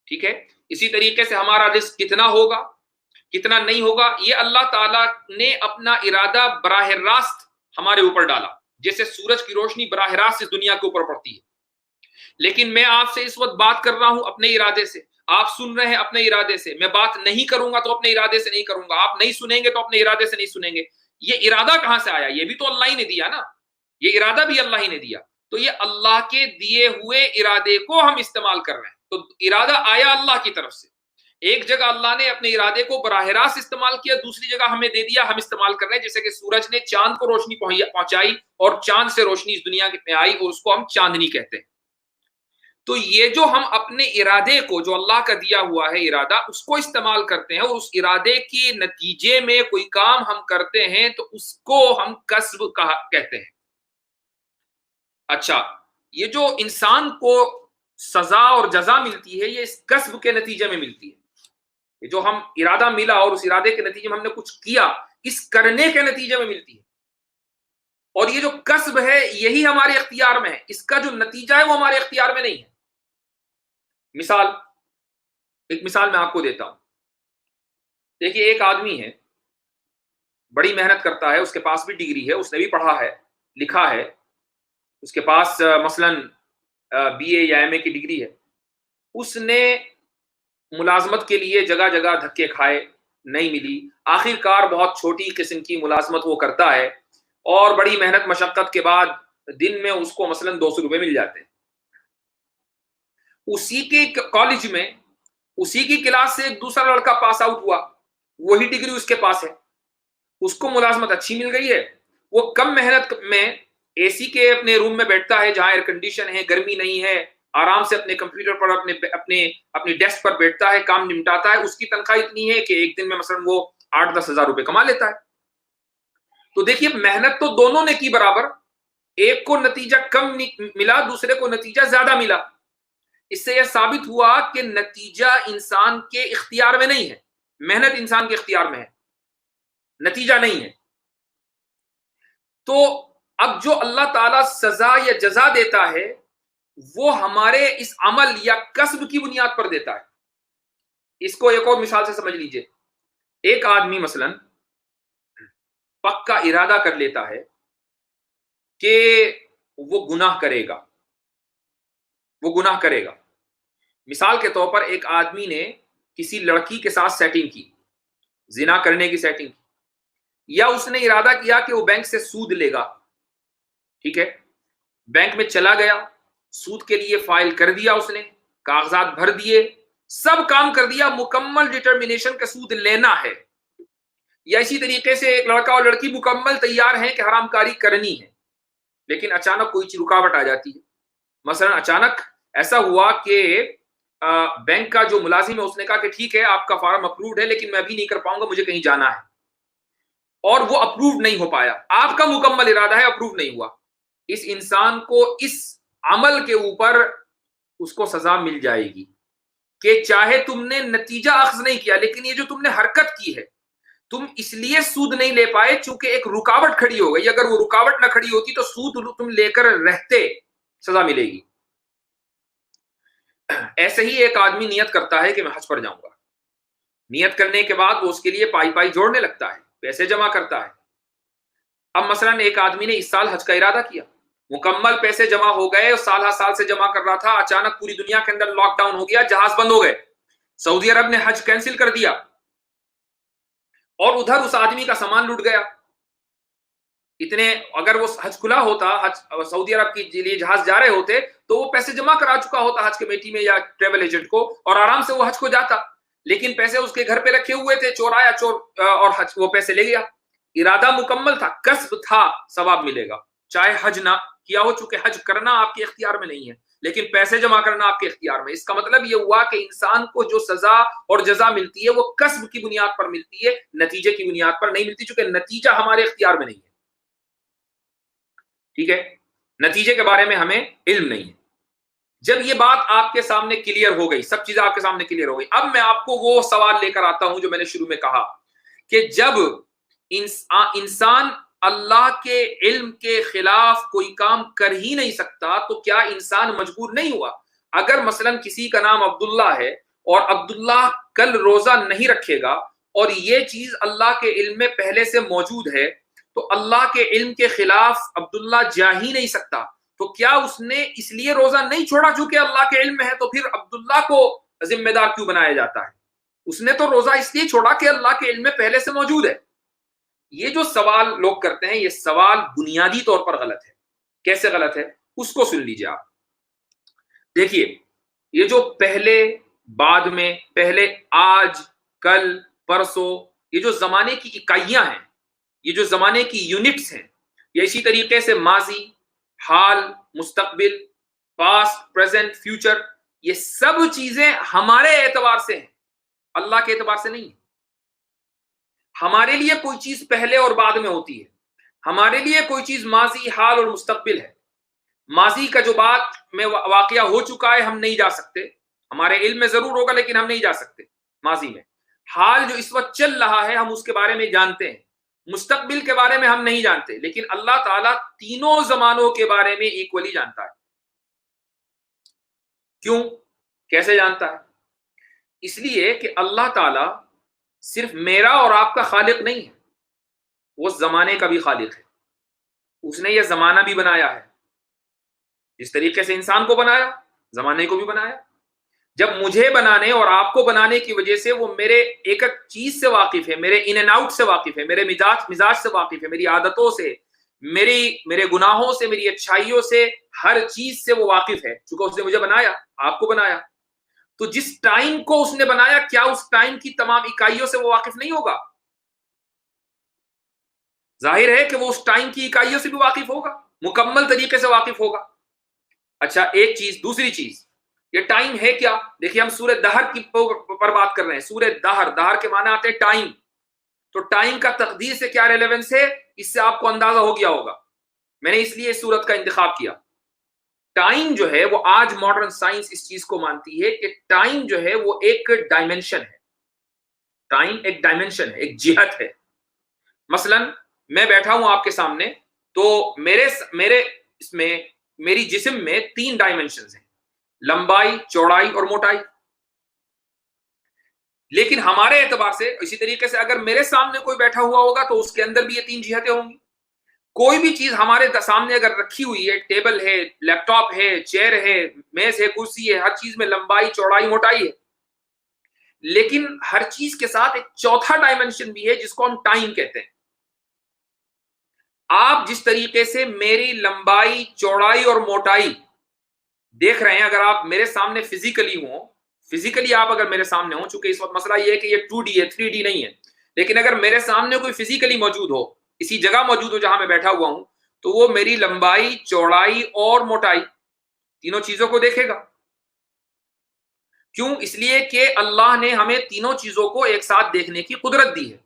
ٹھیک ہے, اسی طریقے سے ہمارا رزق کتنا ہوگا کتنا نہیں ہوگا, یہ اللہ تعالیٰ نے اپنا ارادہ براہ راست ہمارے اوپر ڈالا. جیسے سورج کی روشنی براہ راست اس دنیا کے اوپر پڑتی ہے. لیکن میں آپ سے اس وقت بات کر رہا ہوں اپنے ارادے سے, آپ سن رہے ہیں اپنے ارادے سے. میں بات نہیں کروں گا تو اپنے ارادے سے نہیں کروں گا, آپ نہیں سنیں گے تو اپنے ارادے سے نہیں سنیں گے. یہ ارادہ کہاں سے آیا؟ یہ بھی تو اللہ ہی نے دیا نا, یہ ارادہ بھی اللہ ہی نے دیا. تو یہ اللہ کے دیے ہوئے ارادے کو ہم استعمال کر رہے ہیں. تو ارادہ آیا اللہ کی طرف سے. ایک جگہ اللہ نے اپنے ارادے کو براہ راست استعمال کیا, دوسری جگہ ہمیں دے دیا, ہم استعمال کر رہے ہیں. جیسے کہ سورج نے چاند کو روشنی پہنچائی اور چاند سے روشنی اس دنیا میں آئی, اور اس کو ہم چاندنی کہتے ہیں. تو یہ جو ہم اپنے ارادے کو, جو اللہ کا دیا ہوا ہے ارادہ, اس کو استعمال کرتے ہیں, اور اس ارادے کے نتیجے میں کوئی کام ہم کرتے ہیں تو اس کو ہم کسب کہتے ہیں. اچھا, یہ جو انسان کو سزا اور جزا ملتی ہے یہ اس کسب کے نتیجے میں ملتی ہے. یہ جو ہم ارادہ ملا اور اس ارادے کے نتیجے میں ہم نے کچھ کیا, اس کرنے کے نتیجے میں ملتی ہے. اور یہ جو کسب ہے یہی ہمارے اختیار میں ہے, اس کا جو نتیجہ ہے وہ ہمارے اختیار میں نہیں ہے. ایک مثال میں آپ کو دیتا ہوں. دیکھیے, ایک آدمی ہے, بڑی محنت کرتا ہے, اس کے پاس بھی ڈگری ہے, اس نے بھی پڑھا ہے لکھا ہے, اس کے پاس مثلا بی اے یا ایم اے کی ڈگری ہے. اس نے ملازمت کے لیے جگہ جگہ دھکے کھائے, نہیں ملی. آخر کار بہت چھوٹی قسم کی ملازمت وہ کرتا ہے, اور بڑی محنت مشقت کے بعد دن میں اس کو مثلا 200 روپے مل جاتے ہیں. اسی کے کالج میں اسی کی کلاس سے ایک دوسرا لڑکا پاس آؤٹ ہوا, وہی ڈگری اس کے پاس ہے, اس کو ملازمت اچھی مل گئی ہے. وہ کم محنت میں اے سی کے اپنے روم میں بیٹھتا ہے جہاں ایئر کنڈیشن ہے, گرمی نہیں ہے, آرام سے اپنے کمپیوٹر پر اپنی ڈیسک پر بیٹھتا ہے, کام نمٹاتا ہے. اس کی تنخواہ اتنی ہے کہ ایک دن میں مثلا وہ 8-10 ہزار روپے کما لیتا ہے. تو دیکھیے, محنت تو دونوں نے کی برابر, ایک کو نتیجہ کم ملا, دوسرے کو نتیجہ زیادہ ملا. اس سے یہ ثابت ہوا کہ نتیجہ انسان کے اختیار میں نہیں ہے, محنت انسان کے اختیار میں ہے, نتیجہ نہیں ہے. تو اب جو اللہ تعالیٰ سزا یا جزا دیتا ہے وہ ہمارے اس عمل یا کسب کی بنیاد پر دیتا ہے. اس کو ایک اور مثال سے سمجھ لیجئے. ایک آدمی مثلا پکا ارادہ کر لیتا ہے کہ وہ گناہ کرے گا, وہ گناہ کرے گا. مثال کے طور پر ایک آدمی نے کسی لڑکی کے ساتھ سیٹنگ کی، زنا کرنے کی سیٹنگ کی، یا اس نے ارادہ کیا کہ وہ بینک سے سود لے گا، ٹھیک ہے، بینک میں چلا گیا، سود کے لیے فائل کر دیا، اس نے کاغذات بھر دیے، سب کام کر دیا، مکمل ڈٹرمنیشن کا سود لینا ہے، یا اسی طریقے سے ایک لڑکا اور لڑکی مکمل تیار ہیں کہ حرام کاری کرنی ہے، لیکن اچانک کوئی چیز رکاوٹ آ جاتی ہے. مثلا اچانک ایسا ہوا کہ بینک کا جو ملازم ہے اس نے کہا کہ ٹھیک ہے آپ کا فارم اپروڈ ہے لیکن میں ابھی نہیں کر پاؤں گا، مجھے کہیں جانا ہے، اور وہ اپروو نہیں ہو پایا، آپ کا مکمل ارادہ ہے، اپروو نہیں ہوا، اس انسان کو اس عمل کے اوپر اس کو سزا مل جائے گی کہ چاہے تم نے نتیجہ اخذ نہیں کیا، لیکن یہ جو تم نے حرکت کی ہے، تم اس لیے سود نہیں لے پائے چونکہ ایک رکاوٹ کھڑی ہو گئی، اگر وہ رکاوٹ نہ کھڑی ہوتی تو سود تم لے کر رہتے، سزا ملے گی. ایسے ہی ایک آدمی نیت کرتا ہے کہ میں حج پر جاؤں گا، نیت کرنے کے بعد وہ اس کے لیے پائی پائی جوڑنے لگتا ہے، پیسے جمع کرتا ہے. اب مثلا ایک آدمی نے اس سال حج کا ارادہ کیا، مکمل پیسے جمع ہو گئے، سال ہر سال سے جمع کر رہا تھا، اچانک پوری دنیا کے اندر لاک ڈاؤن ہو گیا، جہاز بند ہو گئے، سعودی عرب نے حج کینسل کر دیا، اور ادھر اس آدمی کا سامان لوٹ گیا. اتنے اگر وہ حج کھلا ہوتا، حج سعودی عرب کے لیے جہاز جا رہے ہوتے تو وہ پیسے جمع کرا چکا ہوتا حج کمیٹی میں یا ٹریول ایجنٹ کو، اور آرام سے وہ حج کو جاتا، لیکن پیسے اس کے گھر پہ رکھے ہوئے تھے، چور آیا چور اور حج وہ پیسے لے گیا. ارادہ مکمل تھا، کسب تھا، ثواب ملے گا، چاہے حج نہ کیا ہو، چونکہ حج کرنا آپ کے اختیار میں نہیں ہے لیکن پیسے جمع کرنا آپ کے اختیار میں. اس کا مطلب یہ ہوا کہ انسان کو جو سزا اور جزا ملتی ہے وہ کسب کی بنیاد پر ملتی ہے، نتیجے کی بنیاد پر نہیں ملتی، چونکہ نتیجہ ہمارے اختیار میں نہیں ہے، ٹھیک ہے، نتیجے کے بارے میں ہمیں علم نہیں ہے. جب یہ بات آپ کے سامنے کلیئر ہو گئی، سب چیزیں آپ کے سامنے کلیئر ہو گئی، اب میں آپ کو وہ سوال لے کر آتا ہوں جو میں نے شروع میں کہا کہ جب انسان اللہ کے علم کے خلاف کوئی کام کر ہی نہیں سکتا تو کیا انسان مجبور نہیں ہوا؟ اگر مثلا کسی کا نام عبداللہ ہے اور عبداللہ کل روزہ نہیں رکھے گا اور یہ چیز اللہ کے علم میں پہلے سے موجود ہے تو اللہ کے علم کے خلاف عبداللہ جا ہی نہیں سکتا، تو کیا اس نے اس لیے روزہ نہیں چھوڑا چونکہ اللہ کے علم میں ہے، تو پھر عبداللہ کو ذمہ دار کیوں بنایا جاتا ہے؟ اس نے تو روزہ اس لیے چھوڑا کہ اللہ کے علم میں پہلے سے موجود ہے. یہ جو سوال لوگ کرتے ہیں یہ سوال بنیادی طور پر غلط ہے. کیسے غلط ہے اس کو سن لیجیے آپ. دیکھیے یہ جو پہلے بعد میں، پہلے آج کل پرسوں، یہ جو زمانے کی اکائیاں ہیں، یہ جو زمانے کی یونٹس ہیں، یہ اسی طریقے سے ماضی، حال، مستقبل، پاسٹ، پریزنٹ، فیوچر، یہ سب چیزیں ہمارے اعتبار سے ہیں، اللہ کے اعتبار سے نہیں. ہمارے لیے کوئی چیز پہلے اور بعد میں ہوتی ہے، ہمارے لیے کوئی چیز ماضی، حال اور مستقبل ہے. ماضی کا جو بات میں واقعہ ہو چکا ہے ہم نہیں جا سکتے، ہمارے علم میں ضرور ہوگا لیکن ہم نہیں جا سکتے ماضی میں. حال جو اس وقت چل رہا ہے ہم اس کے بارے میں جانتے ہیں، مستقبل کے بارے میں ہم نہیں جانتے، لیکن اللہ تعالیٰ تینوں زمانوں کے بارے میں ایکولی جانتا ہے. کیوں؟ کیسے جانتا ہے؟ اس لیے کہ اللہ تعالیٰ صرف میرا اور آپ کا خالق نہیں ہے، وہ زمانے کا بھی خالق ہے. اس نے یہ زمانہ بھی بنایا ہے، جس طریقے سے انسان کو بنایا زمانے کو بھی بنایا. جب مجھے بنانے اور آپ کو بنانے کی وجہ سے وہ میرے ایک ایک چیز سے واقف ہے، میرے ان اینڈ آؤٹ سے واقف ہے، میرے مزاج سے واقف ہے، میری عادتوں سے، میرے گناہوں سے، میری اچھائیوں سے، ہر چیز سے وہ واقف ہے، چونکہ اس نے مجھے بنایا، آپ کو بنایا. تو جس ٹائم کو اس نے بنایا کیا اس ٹائم کی تمام اکائیوں سے وہ واقف نہیں ہوگا؟ ظاہر ہے کہ وہ اس ٹائم کی اکائیوں سے بھی واقف ہوگا، مکمل طریقے سے واقف ہوگا. اچھا ایک چیز، دوسری چیز، یہ ٹائم ہے کیا؟ دیکھیے ہم سورہ دہر کی پر بات کر رہے ہیں. سورہ دہر، دہر کے معنی آتے ہیں ٹائم. تو ٹائم کا تقدیر سے کیا ریلیونس ہے اس سے آپ کو اندازہ ہو گیا ہوگا. میں نے اس لیے اس سورت کا انتخاب کیا. ٹائم جو ہے وہ آج ماڈرن سائنس اس چیز کو مانتی ہے کہ ٹائم جو ہے وہ ایک ڈائمنشن ہے. ٹائم ایک ڈائمنشن ہے، ایک جہت ہے. مثلا میں بیٹھا ہوں آپ کے سامنے تو میری جسم میں 3 ڈائمنشنز ہیں، لمبائی، چوڑائی اور موٹائی. لیکن ہمارے اعتبار سے اسی طریقے سے اگر میرے سامنے کوئی بیٹھا ہوا ہوگا تو اس کے اندر بھی یہ 3 جہتیں ہوں گی. کوئی بھی چیز ہمارے سامنے اگر رکھی ہوئی ہے، ٹیبل ہے، لیپ ٹاپ ہے، چیئر ہے، میز ہے، کرسی ہے، ہر چیز میں لمبائی، چوڑائی، موٹائی ہے. لیکن ہر چیز کے ساتھ ایک چوتھا ڈائمنشن بھی ہے جس کو ہم ٹائم کہتے ہیں. آپ جس طریقے سے میری لمبائی، چوڑائی اور موٹائی دیکھ رہے ہیں، اگر آپ میرے سامنے فزیکلی آپ اگر میرے سامنے ہوں، چونکہ اس وقت مسئلہ یہ ہے کہ یہ 2D ہے، 3D نہیں ہے، لیکن اگر میرے سامنے کوئی فزیکلی موجود ہو، اسی جگہ موجود ہو جہاں میں بیٹھا ہوا ہوں، تو وہ میری لمبائی، چوڑائی اور موٹائی تینوں چیزوں کو دیکھے گا. کیوں؟ اس لیے کہ اللہ نے ہمیں تینوں چیزوں کو ایک ساتھ دیکھنے کی قدرت دی ہے.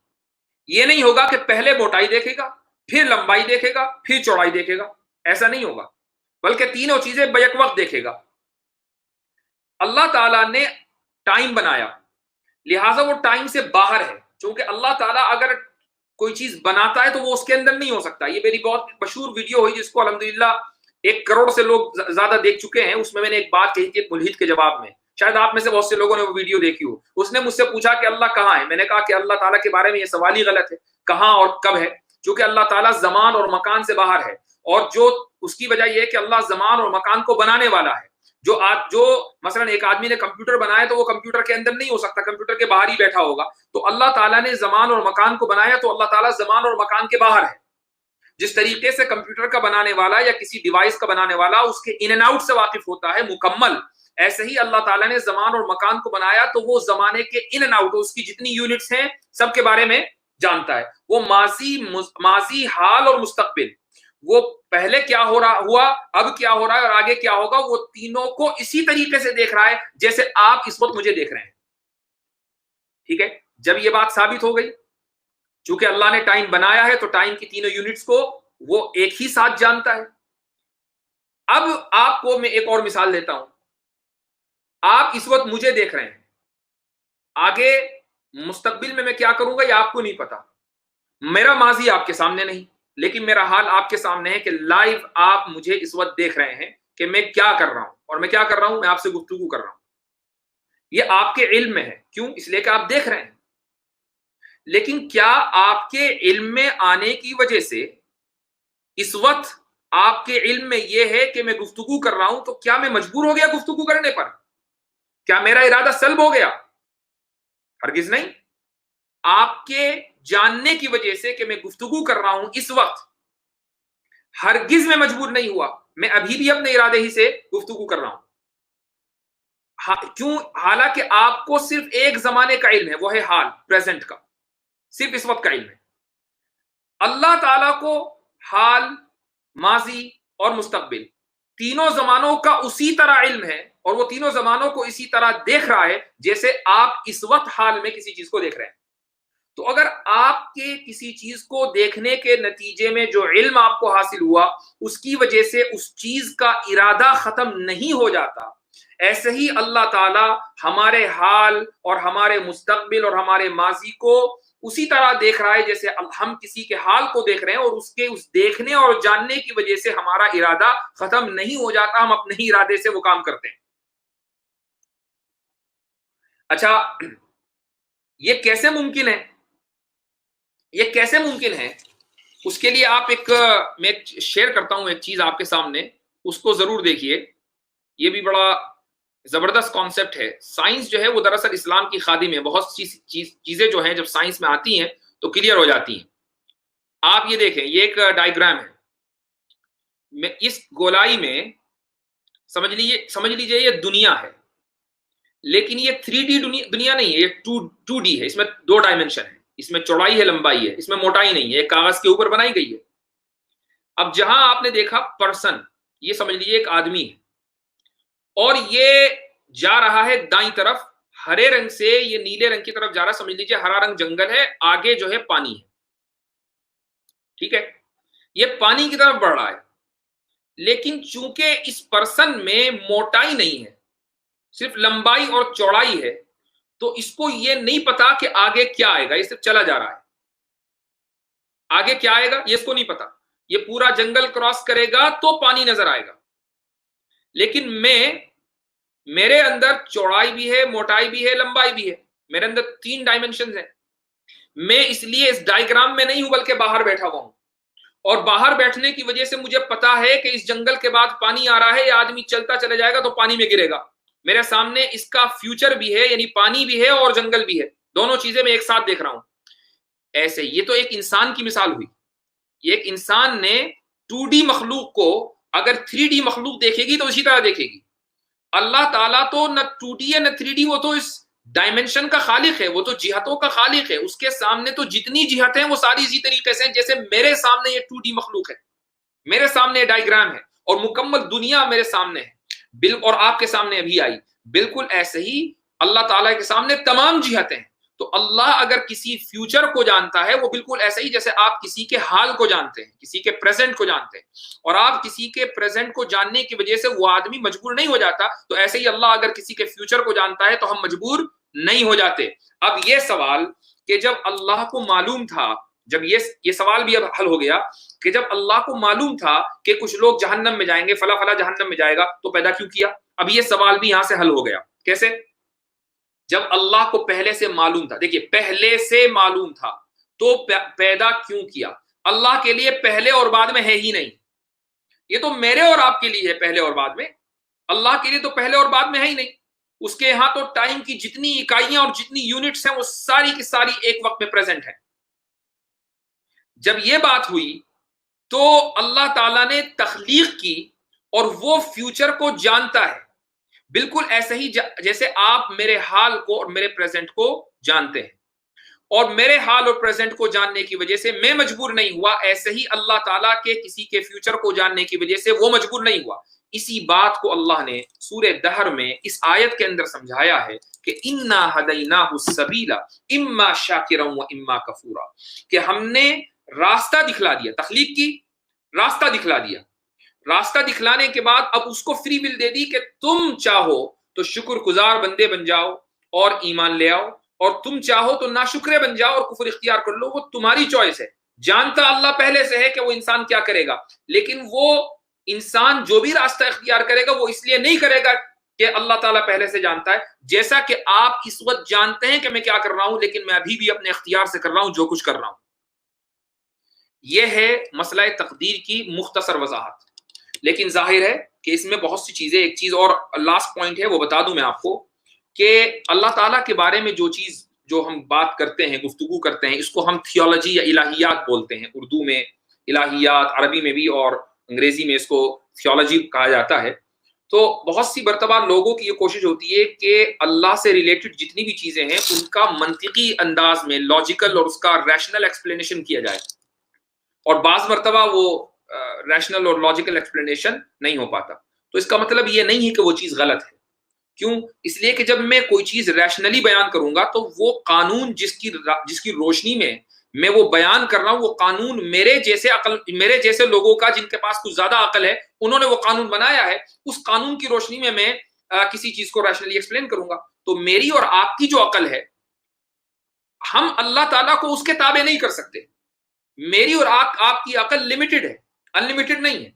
یہ نہیں ہوگا کہ پہلے موٹائی دیکھے گا، پھر لمبائی دیکھے گا، پھر چوڑائی دیکھے گا، ایسا نہیں ہوگا، بلکہ تینوں چیزیں بیک وقت دیکھے گا. اللہ تعالیٰ نے ٹائم بنایا، لہٰذا وہ ٹائم سے باہر ہے. چونکہ اللہ تعالیٰ اگر کوئی چیز بناتا ہے تو وہ اس کے اندر نہیں ہو سکتا. یہ میری بہت مشہور ویڈیو ہوئی جس کو الحمدللہ 1 کروڑ سے لوگ زیادہ دیکھ چکے ہیں. اس میں نے ایک بات کہی تھی ایک ملحد کے جواب میں، شاید آپ میں سے بہت سے لوگوں نے وہ ویڈیو دیکھی ہو. اس نے مجھ سے پوچھا کہ اللہ کہاں ہے؟ میں نے کہا کہ اللہ تعالیٰ کے بارے میں یہ سوال ہی غلط ہے، کہاں اور کب ہے؟ چونکہ اللہ تعالیٰ زمان اور مکان سے باہر ہے، اور جو اس کی وجہ یہ ہے کہ اللہ زمان اور مکان کو بنانے والا ہے. جو مثلا ایک آدمی نے کمپیوٹر بنایا تو وہ کمپیوٹر کے اندر نہیں ہو سکتا، کمپیوٹر کے باہر ہی بیٹھا ہوگا. تو اللہ تعالیٰ نے زمان اور مکان کو بنایا تو اللہ تعالیٰ زمان اور مکان کے باہر ہے. جس طریقے سے کمپیوٹر کا بنانے والا یا کسی ڈیوائس کا بنانے والا اس کے ان اینڈ آؤٹ سے واقف ہوتا ہے مکمل، ایسے ہی اللہ تعالیٰ نے زمان اور مکان کو بنایا تو وہ زمانے کے ان اینڈ آؤٹ، اس کی جتنی یونٹس ہیں سب کے بارے میں جانتا ہے. وہ ماضی، حال اور مستقبل، وہ پہلے کیا ہو رہا ہوا، اب کیا ہو رہا ہے اور آگے کیا ہوگا، وہ تینوں کو اسی طریقے سے دیکھ رہا ہے جیسے آپ اس وقت مجھے دیکھ رہے ہیں. ٹھیک ہے؟ جب یہ بات ثابت ہو گئی، چونکہ اللہ نے ٹائم بنایا ہے تو ٹائم کی تینوں یونٹس کو وہ ایک ہی ساتھ جانتا ہے. اب آپ کو میں ایک اور مثال دیتا ہوں. آپ اس وقت مجھے دیکھ رہے ہیں، آگے مستقبل میں کیا کروں گا یہ آپ کو نہیں پتا. میرا ماضی آپ کے سامنے نہیں، لیکن میرا حال آپ کے سامنے ہے کہ لائیو آپ مجھے اس وقت دیکھ رہے ہیں کہ میں کیا کر رہا ہوں. اور میں کیا کر رہا ہوں؟ میں آپ سے گفتگو کر رہا ہوں. یہ آپ کے علم میں ہے. کیوں؟ اس لیے کہ آپ دیکھ رہے ہیں. لیکن کیا آپ کے علم میں آنے کی وجہ سے اس وقت آپ کے علم میں یہ ہے کہ میں گفتگو کر رہا ہوں تو کیا میں مجبور ہو گیا گفتگو کرنے پر؟ کیا میرا ارادہ سلب ہو گیا؟ ہرگز نہیں. آپ کے جاننے کی وجہ سے کہ میں گفتگو کر رہا ہوں اس وقت، ہرگز میں مجبور نہیں ہوا. میں ابھی بھی اپنے ارادے ہی سے گفتگو کر رہا ہوں. کیوں؟ حالانکہ آپ کو صرف ایک زمانے کا علم ہے، وہ ہے حال، پریزنٹ کا، صرف اس وقت کا علم ہے. اللہ تعالیٰ کو حال، ماضی اور مستقبل تینوں زمانوں کا اسی طرح علم ہے، اور وہ تینوں زمانوں کو اسی طرح دیکھ رہا ہے جیسے آپ اس وقت حال میں کسی چیز کو دیکھ رہے ہیں. تو اگر آپ کے کسی چیز کو دیکھنے کے نتیجے میں جو علم آپ کو حاصل ہوا اس کی وجہ سے اس چیز کا ارادہ ختم نہیں ہو جاتا، ایسے ہی اللہ تعالی ہمارے حال اور ہمارے مستقبل اور ہمارے ماضی کو اسی طرح دیکھ رہا ہے جیسے ہم کسی کے حال کو دیکھ رہے ہیں، اور اس کے اس دیکھنے اور جاننے کی وجہ سے ہمارا ارادہ ختم نہیں ہو جاتا، ہم اپنے ہی ارادے سے وہ کام کرتے ہیں. اچھا، یہ کیسے ممکن ہے؟ یہ کیسے ممکن ہے؟ اس کے لیے آپ میں شیئر کرتا ہوں ایک چیز آپ کے سامنے، اس کو ضرور دیکھیے. یہ بھی بڑا زبردست کانسیپٹ ہے. سائنس جو ہے وہ دراصل اسلام کی خادم ہے. بہت سی چیزیں جو ہیں جب سائنس میں آتی ہیں تو کلیئر ہو جاتی ہیں. آپ یہ دیکھیں، یہ ایک ڈائیگرام ہے. اس گولائی میں سمجھ لیجئے یہ دنیا ہے، لیکن یہ 3D دنیا نہیں ہے، یہ 2D ہے. اس میں 2 ڈائمنشن ہے. اس میں چوڑائی ہے، لمبائی ہے، اس میں موٹائی نہیں ہے. ایک کاغذ کے اوپر بنائی گئی ہے. اب جہاں آپ نے دیکھا پرسن، یہ سمجھ لیجئے ایک آدمی ہے، اور یہ جا رہا ہے دائیں طرف، ہرے رنگ سے یہ نیلے رنگ کی طرف جا رہا ہے. سمجھ لیجئے ہرا رنگ جنگل ہے، آگے جو ہے پانی ہے. ٹھیک ہے؟ یہ پانی کی طرف بڑھ رہا ہے. لیکن چونکہ اس پرسن میں موٹائی نہیں ہے، صرف لمبائی اور چوڑائی ہے، تو اس کو یہ نہیں پتا کہ آگے کیا آئے گا. یہ صرف چلا جا رہا ہے. آگے کیا آئے گا یہ اس کو نہیں پتا. یہ پورا جنگل کراس کرے گا تو پانی نظر آئے گا. لیکن میرے اندر چوڑائی بھی ہے، موٹائی بھی ہے، لمبائی بھی ہے. میرے اندر 3 ڈائمنشنز ہیں. میں اس لیے اس ڈائیگرام میں نہیں ہوں بلکہ باہر بیٹھا ہوا ہوں، اور باہر بیٹھنے کی وجہ سے مجھے پتا ہے کہ اس جنگل کے بعد پانی آ رہا ہے. یہ آدمی چلتا چلا جائے گا تو پانی میں گرے گا. میرے سامنے اس کا فیوچر بھی ہے، یعنی پانی بھی ہے اور جنگل بھی ہے، دونوں چیزیں میں ایک ساتھ دیکھ رہا ہوں. ایسے یہ تو ایک انسان کی مثال ہوئی. یہ ایک انسان نے 2D مخلوق کو اگر 3D مخلوق دیکھے گی تو اسی طرح دیکھے گی. اللہ تعالیٰ تو نہ 2D ہے نہ 3D، وہ تو اس ڈائمنشن کا خالق ہے، وہ تو جہتوں کا خالق ہے. اس کے سامنے تو جتنی جہت ہیں وہ ساری اسی طریقے سے ہیں جیسے میرے سامنے یہ 2D مخلوق ہے، میرے سامنے یہ ڈائیگرام ہے اور مکمل دنیا میرے سامنے ہے، اور آپ کے سامنے ابھی آئی. بالکل ایسے ہی اللہ تعالیٰ کے سامنے تمام جہتیں ہیں. تو اللہ اگر کسی فیوچر کو جانتا ہے وہ بالکل ایسا ہی جیسے آپ کسی کے حال کو جانتے ہیں، کسی کے پریزنٹ کو جانتے ہیں، اور آپ کسی کے پریزنٹ کو جاننے کی وجہ سے وہ آدمی مجبور نہیں ہو جاتا، تو ایسے ہی اللہ اگر کسی کے فیوچر کو جانتا ہے تو ہم مجبور نہیں ہو جاتے. اب یہ سوال کہ جب اللہ کو معلوم تھا، جب یہ سوال بھی اب حل ہو گیا کہ جب اللہ کو معلوم تھا کہ کچھ لوگ جہنم میں جائیں گے، فلاں فلاں جہنم میں جائے گا، تو پیدا کیوں کیا؟ اب یہ سوال بھی یہاں سے حل ہو گیا. کیسے؟ جب اللہ کو پہلے سے معلوم تھا، دیکھیے پہلے سے معلوم تھا تو پیدا کیوں کیا؟ اللہ کے لیے پہلے اور بعد میں ہے ہی نہیں. یہ تو میرے اور آپ کے لیے ہے پہلے اور بعد میں، اللہ کے لیے تو پہلے اور بعد میں ہے ہی نہیں. اس کے یہاں تو ٹائم کی جتنی اکائیاں اور جتنی یونٹس ہیں وہ ساری کی ساری ایک وقت میں پریزنٹ ہیں. جب یہ بات ہوئی تو اللہ تعالیٰ نے تخلیق کی اور وہ فیوچر کو جانتا ہے، بالکل ایسے ہی جیسے آپ میرے حال کو اور میرے پریزنٹ کو جانتے ہیں، اور میرے حال اور پریزنٹ کو جاننے کی وجہ سے میں مجبور نہیں ہوا، ایسے ہی اللہ تعالیٰ کے کسی کے فیوچر کو جاننے کی وجہ سے وہ مجبور نہیں ہوا. اسی بات کو اللہ نے سورہ دہر میں اس آیت کے اندر سمجھایا ہے کہ اِنَّا هَدَيْنَاهُ السَّبِيلَ إِمَّا شَاكِرًا وَإِمَّا كَفُورًا، کہ ہم نے راستہ دکھلا دیا، تخلیق کی راستہ دکھلا دیا. راستہ دکھلانے کے بعد اب اس کو فری ول دے دی کہ تم چاہو تو شکر گزار بندے بن جاؤ اور ایمان لے آؤ، اور تم چاہو تو ناشکرے بن جاؤ اور کفر اختیار کر لو، وہ تمہاری چوائس ہے. جانتا اللہ پہلے سے ہے کہ وہ انسان کیا کرے گا، لیکن وہ انسان جو بھی راستہ اختیار کرے گا وہ اس لیے نہیں کرے گا کہ اللہ تعالیٰ پہلے سے جانتا ہے، جیسا کہ آپ اس وقت جانتے ہیں کہ میں کیا کر رہا ہوں، لیکن میں ابھی بھی اپنے اختیار سے کر رہا ہوں جو کچھ کر رہا ہوں. یہ ہے مسئلہ تقدیر کی مختصر وضاحت. لیکن ظاہر ہے کہ اس میں بہت سی چیزیں، ایک چیز اور لاسٹ پوائنٹ ہے وہ بتا دوں میں آپ کو، کہ اللہ تعالیٰ کے بارے میں جو ہم بات کرتے ہیں، گفتگو کرتے ہیں، اس کو ہم تھیولوجی یا الہیات بولتے ہیں. اردو میں الہیات، عربی میں بھی اور انگریزی میں اس کو تھیولوجی کہا جاتا ہے. تو بہت سی مرتبہ لوگوں کی یہ کوشش ہوتی ہے کہ اللہ سے ریلیٹڈ جتنی بھی چیزیں ہیں ان کا منطقی انداز میں لاجیکل اور اس کا ریشنل ایکسپلینیشن کیا جائے، اور بعض مرتبہ وہ ریشنل اور لاجیکل ایکسپلینیشن نہیں ہو پاتا. تو اس کا مطلب یہ نہیں ہے کہ وہ چیز غلط ہے. کیوں؟ اس لیے کہ جب میں کوئی چیز ریشنلی بیان کروں گا تو وہ قانون جس کی روشنی میں وہ بیان کر رہا ہوں، وہ قانون میرے جیسے لوگوں کا جن کے پاس کچھ زیادہ عقل ہے، انہوں نے وہ قانون بنایا ہے، اس قانون کی روشنی میں کسی چیز کو ریشنلی ایکسپلین کروں گا. تو میری اور آپ کی جو عقل ہے، ہم اللہ تعالیٰ کو اس کے تابع نہیں کر سکتے. میری اور آپ کی عقل لمیٹڈ ہے، انلمیٹڈ نہیں ہے.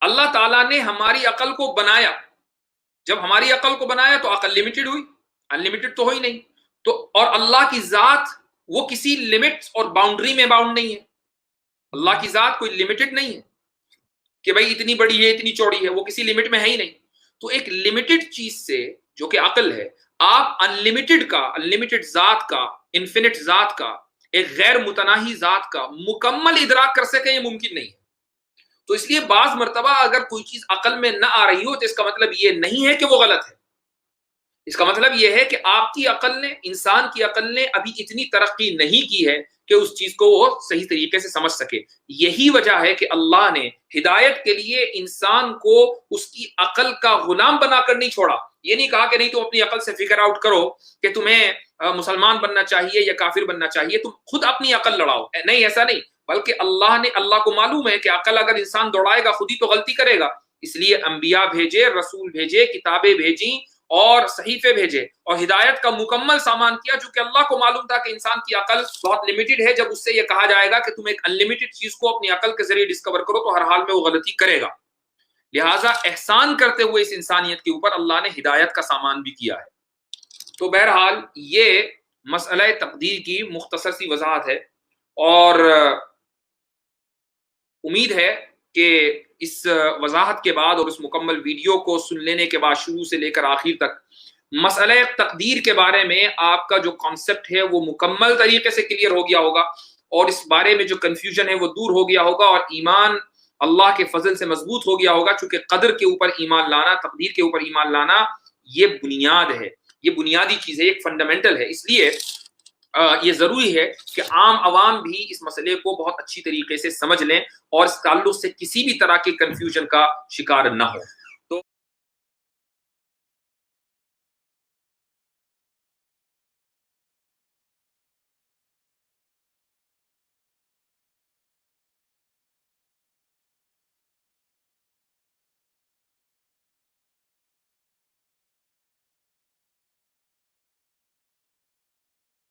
اللہ تعالیٰ نے ہماری عقل کو بنایا، جب ہماری عقل کو بنایا تو عقل لمیٹڈ ہوئی، انلمیٹڈ تو ہوئی نہیں. تو اور اللہ کی ذات وہ کسی لمٹ اور باؤنڈری میں باؤنڈ نہیں ہے. اللہ کی ذات کوئی لمیٹڈ نہیں ہے کہ بھائی اتنی بڑی ہے اتنی چوڑی ہے، وہ کسی لمٹ میں ہے ہی نہیں. تو ایک لمیٹڈ چیز سے جو کہ عقل ہے، آپ انلمیٹڈ ذات کا، انفینٹ ذات کا، ایک غیر متناہی ذات کا مکمل ادراک کر سکے، یہ ممکن نہیں ہے. تو اس لیے بعض مرتبہ اگر کوئی چیز عقل میں نہ آ رہی ہو تو اس کا مطلب یہ نہیں ہے کہ وہ غلط ہے. اس کا مطلب یہ ہے کہ آپ کی عقل نے، انسان کی عقل نے ابھی اتنی ترقی نہیں کی ہے کہ اس چیز کو وہ صحیح طریقے سے سمجھ سکے. یہی وجہ ہے کہ اللہ نے ہدایت کے لیے انسان کو اس کی عقل کا غلام بنا کر نہیں چھوڑا. یہ نہیں کہا کہ نہیں تم اپنی عقل سے فگر آؤٹ کرو کہ تمہیں مسلمان بننا چاہیے یا کافر بننا چاہیے، تم خود اپنی عقل لڑاؤ. نہیں، ایسا نہیں، بلکہ اللہ کو معلوم ہے کہ عقل اگر انسان دوڑائے گا خود ہی تو غلطی کرے گا. اس لیے انبیاء بھیجے، رسول بھیجے، کتابیں بھیجیں اور صحیفے بھیجے اور ہدایت کا مکمل سامان کیا، جو کہ اللہ کو معلوم تھا کہ انسان کی عقل بہت لمیٹڈ ہے. جب اس سے یہ کہا جائے گا کہ تم ایک انلمیٹڈ چیز کو اپنی عقل کے ذریعے ڈسکور کرو تو ہر حال میں وہ غلطی کرے گا. لہٰذا احسان کرتے ہوئے اس انسانیت کے اوپر اللہ نے ہدایت کا سامان بھی کیا ہے. تو بہرحال یہ مسئلہ تقدیر کی مختصر سی وضاحت ہے، اور امید ہے کہ اس وضاحت کے بعد اور اس مکمل ویڈیو کو سن لینے کے بعد شروع سے لے کر آخر تک مسئلہ تقدیر کے بارے میں آپ کا جو کانسیپٹ ہے وہ مکمل طریقے سے کلیئر ہو گیا ہوگا، اور اس بارے میں جو کنفیوژن ہے وہ دور ہو گیا ہوگا، اور ایمان اللہ کے فضل سے مضبوط ہو گیا ہوگا، چونکہ قدر کے اوپر ایمان لانا، تقدیر کے اوپر ایمان لانا یہ بنیاد ہے، یہ بنیادی چیز ہے، ایک فنڈامنٹل ہے۔ اس لیے یہ ضروری ہے کہ عام عوام بھی اس مسئلے کو بہت اچھی طریقے سے سمجھ لیں اور اس تعلق سے کسی بھی طرح کے کنفیوژن کا شکار نہ ہو۔